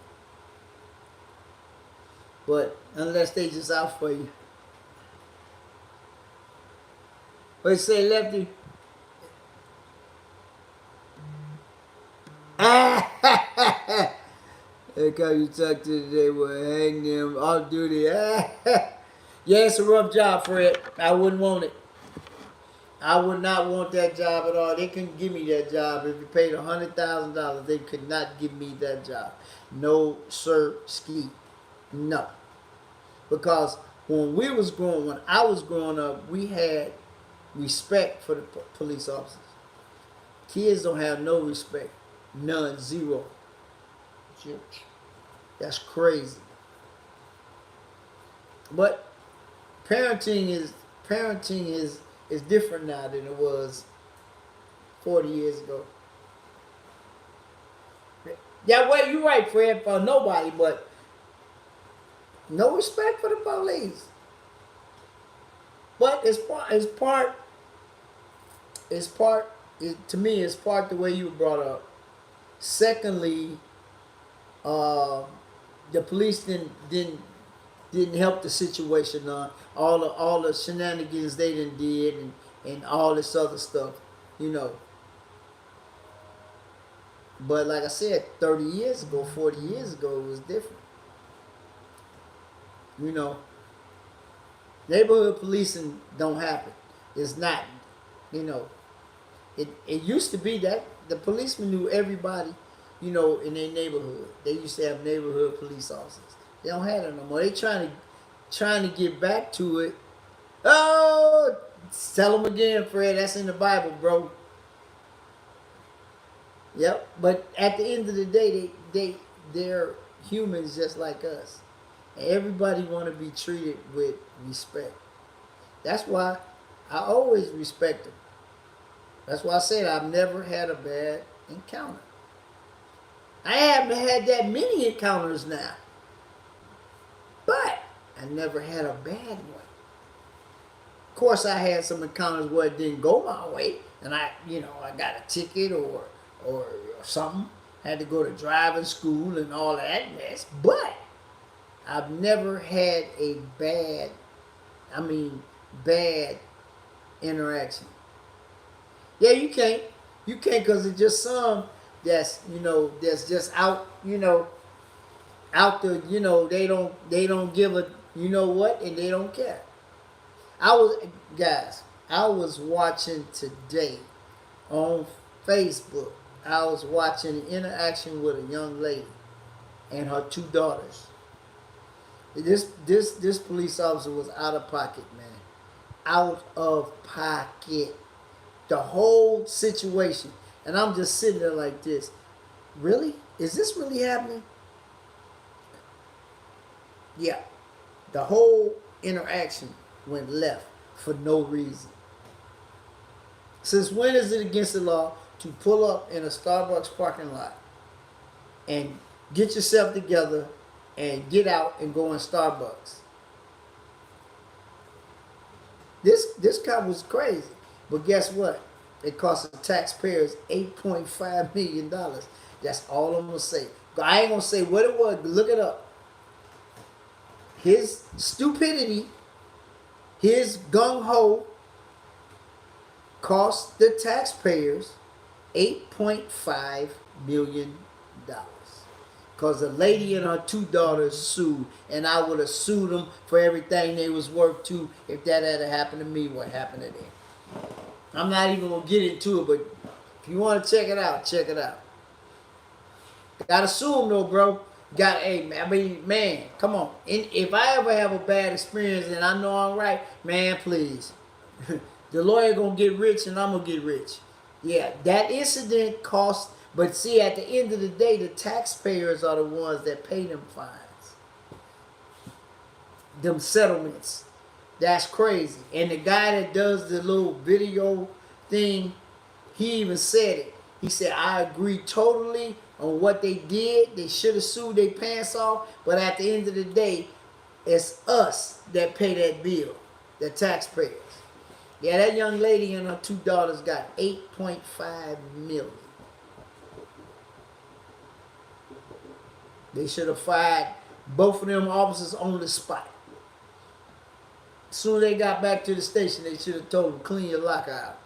But unless they just out for you. What you say, Lefty? Look how you talk to today, well, hang them off duty. Yeah, it's a rough job, Fred. I wouldn't want it. I would not want that job at all. They couldn't give me that job. If you paid $100,000, they could not give me that job. No, sir, ski. No. Because when I was growing up, we had respect for the police officers. Kids don't have no respect. None. Zero. That's crazy. But parenting is different now than it was 40 years ago. Yeah, well, you're right, Fred, for nobody, but no respect for the police. But to me, it's part the way you were brought up. Secondly, the police didn't help the situation. All the shenanigans they did and all this other stuff, But like I said, 30 years ago, 40 years ago, it was different. Neighborhood policing don't happen. It's not, It used to be that the policemen knew everybody, in their neighborhood. They used to have neighborhood police officers. They don't have that no more. They trying to get back to it. Oh, tell them again, Fred. That's in the Bible, bro. Yep. But at the end of the day, they're humans just like us. And everybody want to be treated with respect. That's why I always respect them. That's why I said I've never had a bad encounter. I haven't had that many encounters now. But I never had a bad one. Of course, I had some encounters where it didn't go my way. And I got a ticket or something. Had to go to driving school and all that mess. But I've never had a bad interaction. Yeah, you can't because it's just some that's just out out there, they don't give a and they don't care. I was watching today on Facebook. I was watching an interaction with a young lady and her 2 daughters. This police officer was out of pocket, man. Out of pocket. The whole situation. And I'm just sitting there like this. Really? Is this really happening? Yeah. The whole interaction went left for no reason. Since when is it against the law to pull up in a Starbucks parking lot and get yourself together and get out and go in Starbucks? This cop was crazy. But guess what? It cost the taxpayers $8.5 million. That's all I'm going to say. I ain't going to say what it was, but look it up. His stupidity, his gung-ho, cost the taxpayers $8.5 million. Because a lady and her two daughters sued, and I would have sued them for everything they was worth too if that had happened to me, what happened to them. I'm not even going to get into it, but if you want to check it out, check it out. Gotta sue them though, bro. Hey, I mean, man, come on. If I ever have a bad experience and I know I'm right, man, please. The lawyer gonna get rich and I'm gonna get rich. Yeah, that incident cost, but see, at the end of the day, the taxpayers are the ones that pay them fines. Them settlements. That's crazy. And the guy that does the little video thing, he even said it. He said, I agree totally on what they did. They should have sued their pants off. But at the end of the day, it's us that pay that bill. The taxpayers. Yeah, that young lady and her two daughters got $8.5 million. They should have fired both of them officers on the spot. As soon as they got back to the station, they should have told them, clean your locker out.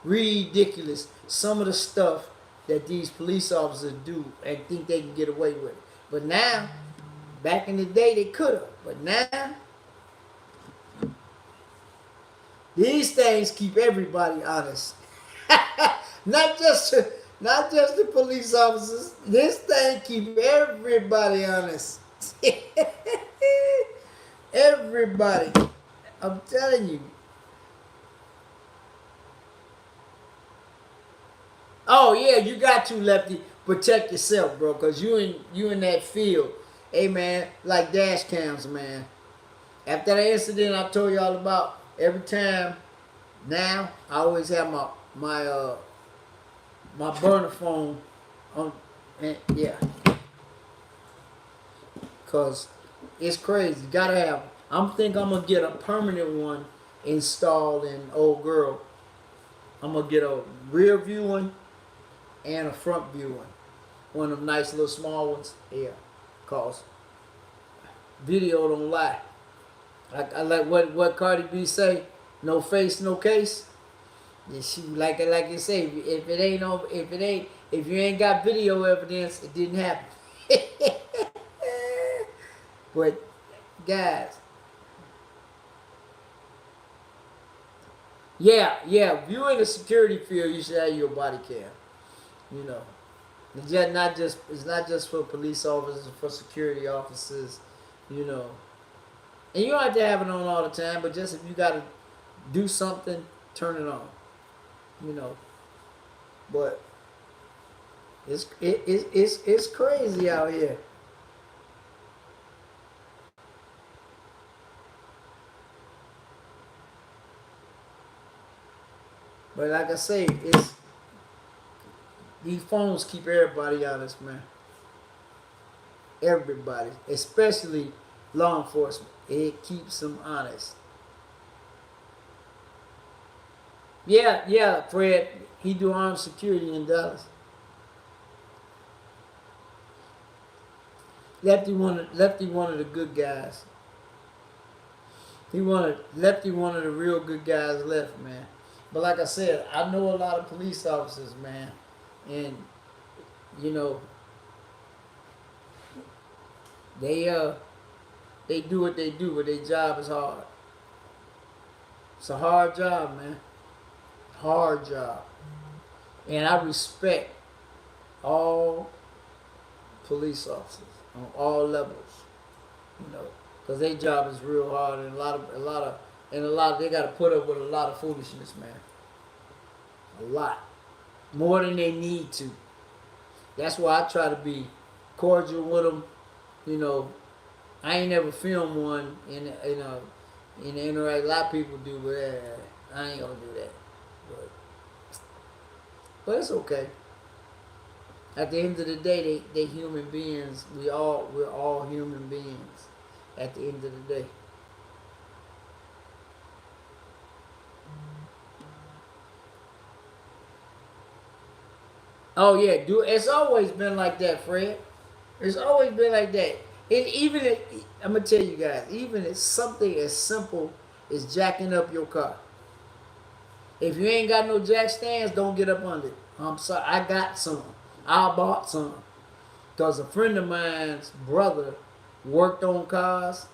Ridiculous. Some of the stuff that these police officers do and think they can get away with it. But now, back in the day, they could have. But now, these things keep everybody honest. not just the police officers. This thing keep everybody honest. Everybody. I'm telling you. Oh yeah, you got to, Lefty, protect yourself, bro, cause you in that field. Hey man, like dash cams, man. After that incident I told y'all about, every time now I always have my burner phone on, and yeah, cause it's crazy. Gotta have. I'm gonna get a permanent one installed in Old Girl. I'm gonna get a rear view one and a front view one. One of them nice little small ones. Yeah. Cause video don't lie. I like what Cardi B say, no face, no case. Yeah, she like you say, if you ain't got video evidence, it didn't happen. But guys, yeah, if you're in the security field, you should have your body cam. You know, it's not just for police officers, for security officers. You know, and you don't have to have it on all the time, but just if you got to do something, turn it on. You know, but it's crazy out here. But like I say, these phones keep everybody honest, man. Everybody, especially law enforcement, it keeps them honest. Yeah, Fred, he do armed security in Dallas. Lefty one of the good guys. Lefty one of the real good guys left, man. But like I said, I know a lot of police officers, man, and you know, they do what they do, but their job is hard. It's a hard job, man. Hard job. And I respect all police officers on all levels, you know, because their job is real hard, and a lot they got to put up with a lot of foolishness, man. A lot. More than they need to. That's why I try to be cordial with them. You know, I ain't never filmed one in the interact. A lot of people do, but I ain't gonna do that. But it's okay. At the end of the day, they human beings. We're all human beings. At the end of the day. Oh yeah, dude. It's always been like that, Fred. It's always been like that. I'm gonna tell you guys, even it's something as simple as jacking up your car. If you ain't got no jack stands, don't get up under it. I'm sorry, I got some. I bought some because a friend of mine's brother worked on cars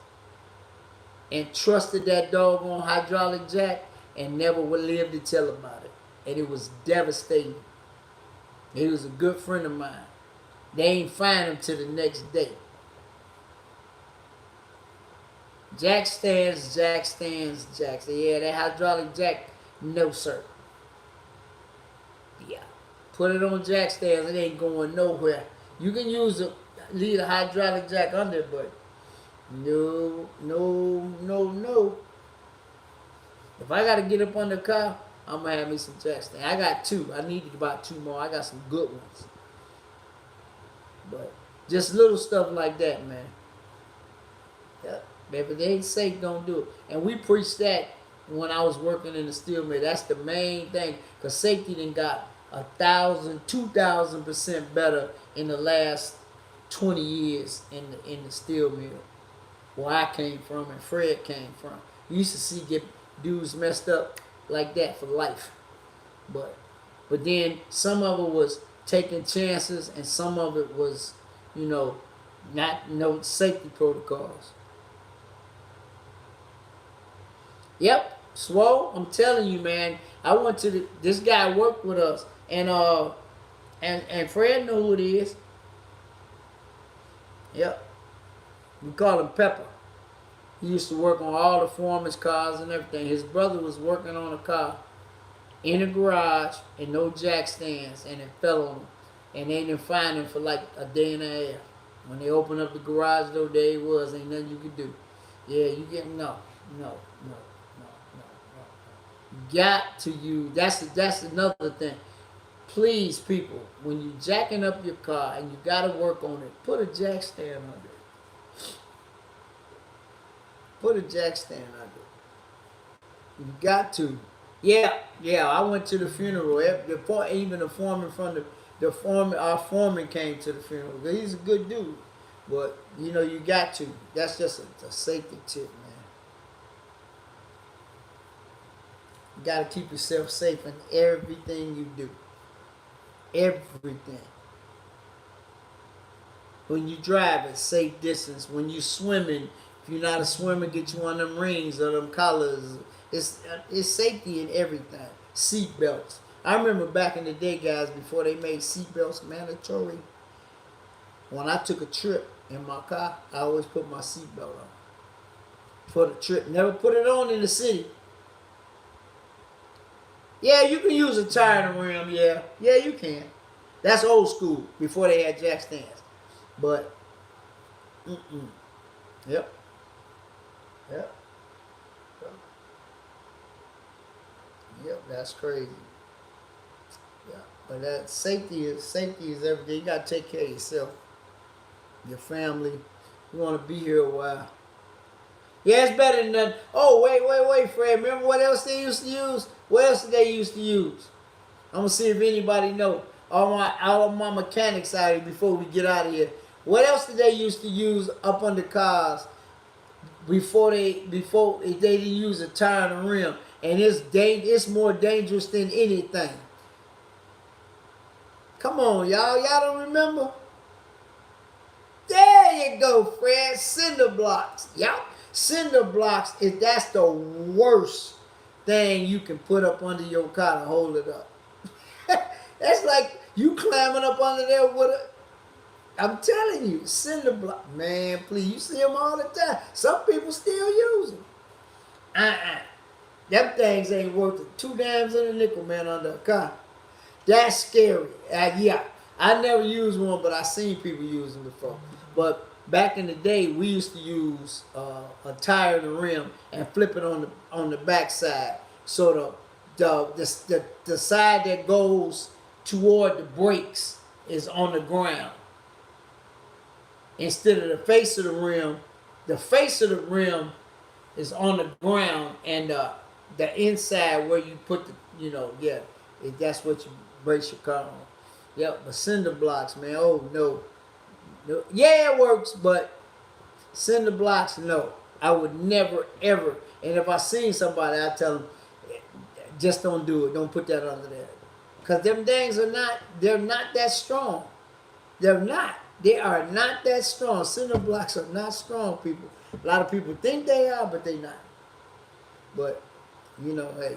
and trusted that doggone hydraulic jack and never would live to tell about it. And it was devastating. He was a good friend of mine. They ain't find him till the next day. Jack stands, jack stands, jack. Yeah, that hydraulic jack, no sir. Yeah. Put it on jack stands, it ain't going nowhere. You can leave a hydraulic jack under, but no, no, no, no. If I gotta get up on the car, I'm gonna have me some jack stands. I got two. I need to buy two more. I got some good ones. But just little stuff like that, man. Yeah. If it ain't safe, don't do it. And we preached that when I was working in the steel mill. That's the main thing. Because safety done got 1,000, 2,000% better in the last 20 years in the steel mill. Where I came from and Fred came from. You used to see get dudes messed up like that for life. But then some of it was taking chances and some of it was, not no safety protocols. Yep, Swole, I'm telling you, man. I went to this guy worked with us, and Fred know who it is. Yep, we call him Pepper. He used to work on all the foreman's cars and everything. His brother was working on a car in a garage and no jack stands, and it fell on him, and they didn't find him for like a day and a half. When they opened up the garage door, there he was. Ain't nothing you could do. Yeah, you get no. Got to use. That's another thing. Please, people, when you jacking up your car and you got to work on it, put a jack stand under it. Put a jack stand under it. You got to. Yeah. I went to the funeral. Even the foreman from the foreman, our foreman came to the funeral. He's a good dude, but you got to. That's just a safety tip, man. You got to keep yourself safe in everything you do. Everything. When you drive at safe distance. When you swimming, if you're not a swimmer, get you one of them rings or them collars. It's safety in everything. Seat belts. I remember back in the day, guys, before they made seat belts mandatory. When I took a trip in my car, I always put my seat belt on. For the trip. Never put it on in the city. Yeah, you can use a tire and a rim, yeah. Yeah, you can. That's old school, before they had jack stands. But, Yep. Yep, that's crazy. Yeah, but that safety is everything. You gotta take care of yourself, your family. You want to be here a while. Yeah, it's better than nothing. Oh, wait, Fred. Remember what else they used to use? What else did they used to use? I'm gonna see if anybody know. All my mechanics out here before we get out of here. What else did they used to use up under cars before they didn't use a tire and a rim? And it's more dangerous than anything. Come on, y'all. Y'all don't remember? There you go, Fred. Cinder blocks. Yup. Cinder blocks, that's the worst thing you can put up under your car to hold it up. That's like you climbing up under there with I'm telling you, cinder block. Man, please, you see them all the time. Some people still use them. Them things ain't worth it. 2 dimes and a nickel, man, under a car. That's scary. Yeah, I never used one, but I seen people use them before. But back in the day, we used to use a tire and a rim and flip it on the back side. So the side that goes toward the brakes is on the ground. Instead of the face of the rim is on the ground, and the inside where you put that's what you brace your car on. Yep, but cinder blocks, man. Oh no. Yeah, it works, but cinder blocks, no. I would never, ever. And if I seen somebody, I tell them, just don't do it. Don't put that under there. Because them things are not, they're not that strong. They're not. They are not that strong. Cinder blocks are not strong, people. A lot of people think they are, but they're not. But, you know, hey.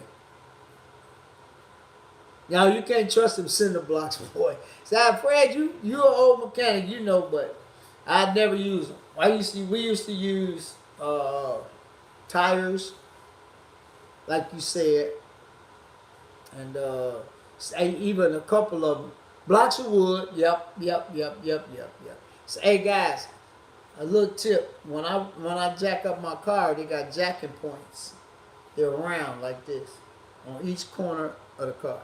Now, you can't trust them cinder blocks, boy. So, I'm afraid you're an old mechanic, you know, but I'd never use them. We used to use tires, like you said, and even a couple of them. Blocks of wood, yep. So, hey guys, a little tip: when I jack up my car, they got jacking points. They're round like this on each corner of the car.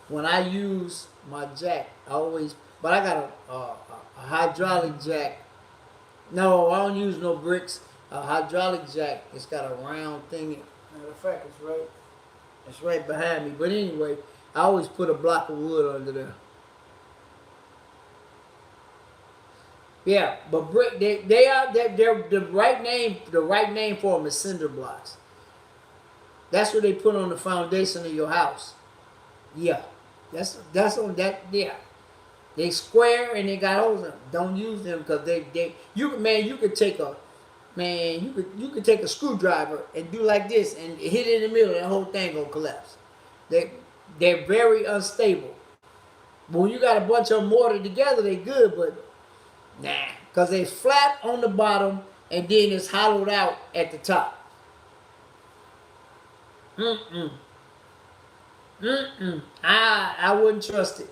When I use my jack, but I got a hydraulic jack. No, I don't use no bricks. A hydraulic jack. It's got a round thing. Matter of fact, it's right behind me. But anyway, I always put a block of wood under there. Yeah, but brick they're the right name. The right name for them is cinder blocks. That's what they put on the foundation of your house. Yeah, that's on that. Yeah, they square and they got holes in them. Don't use them because you could take a screwdriver and do like this and hit it in the middle. That whole thing gonna collapse. They're very unstable. But when you got a bunch of them mortared together, they good, but nah, because they flat on the bottom and then it's hollowed out at the top. I wouldn't trust it.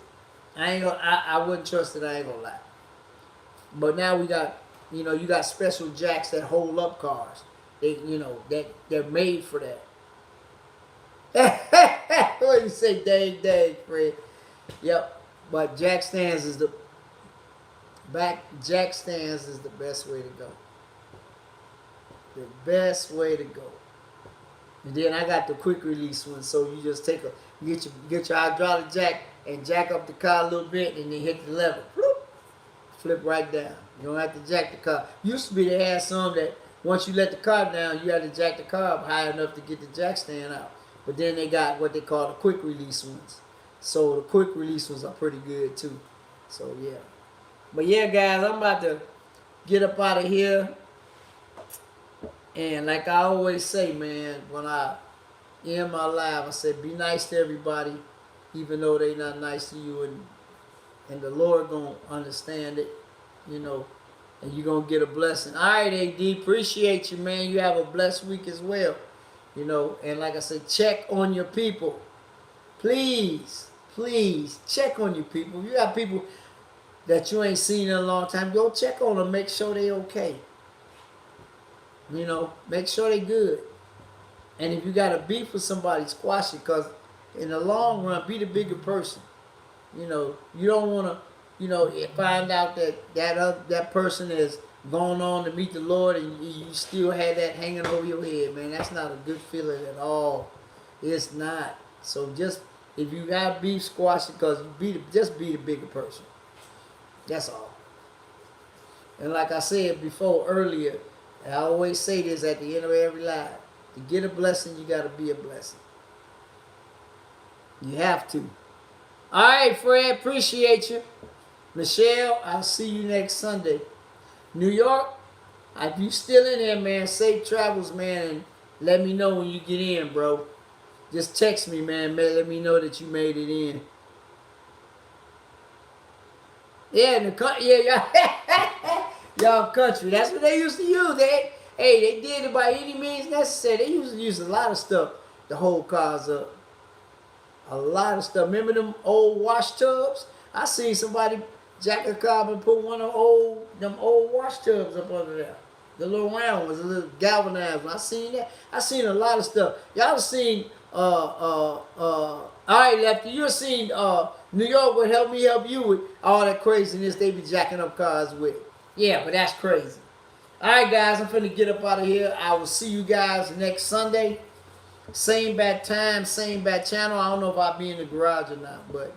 I wouldn't trust it. I ain't gonna lie. But now we got, you got special jacks that hold up cars. They're made for that. What do you say, dang, Fred? Yep. But jack stands is the best way to go. The best way to go. And then I got the quick release one, so you just get your hydraulic jack and jack up the car a little bit, and then hit the lever, flip right down. You don't have to jack the car. Used to be they had some that once you let the car down, you had to jack the car up high enough to get the jack stand out. But then they got what they call the quick release ones. So the quick release ones are pretty good too. So yeah. But yeah, guys, I'm about to get up out of here. And like I always say, man, when I end my live, I said, be nice to everybody, even though they not nice to you, and the Lord gonna understand it, and you're gonna get a blessing. All right, AD, appreciate you, man. You have a blessed week as well, and like I said, check on your people. Please check on your people. If you got people that you ain't seen in a long time, go check on them, make sure they okay. Make sure they good. And if you got a beef with somebody, squash it, because in the long run, be the bigger person. You don't want to, find out that person is going on to meet the Lord and you still have that hanging over your head, man. That's not a good feeling at all. It's not. So if you got beef, squash it, because just be the bigger person. That's all. And like I said before earlier, I always say this at the end of every live. To get a blessing, you got to be a blessing. You have to. All right, Fred, appreciate you. Michelle, I'll see you next Sunday. New York, if you still in there, man, safe travels, man, and let me know when you get in, bro. Just text me, man. Let me know that you made it in. Yeah, in the country, y'all country. That's what they used to use. They did it by any means necessary. They used to use a lot of stuff to hold cars up. A lot of stuff. Remember them old wash tubs? I seen somebody jack a car and put one of them old wash tubs up under there. The little round ones, the little galvanized one. I seen that. I seen a lot of stuff. Y'all seen all right, Lefty, you seen New York would help me help you with all that craziness they be jacking up cars with. Yeah, but that's crazy. All right, guys, I'm finna get up out of here. I will see you guys next Sunday. Same bad time, same bad channel. I don't know if I'll be in the garage or not, but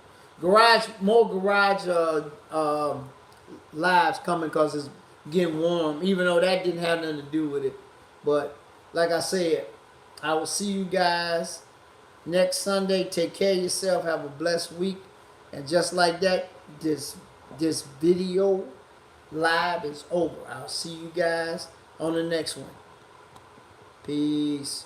more garage lives coming because it's getting warm, even though that didn't have nothing to do with it. But like I said, I will see you guys next Sunday. Take care of yourself. Have a blessed week. And just like that, this video live is over. I'll see you guys on the next one. Peace.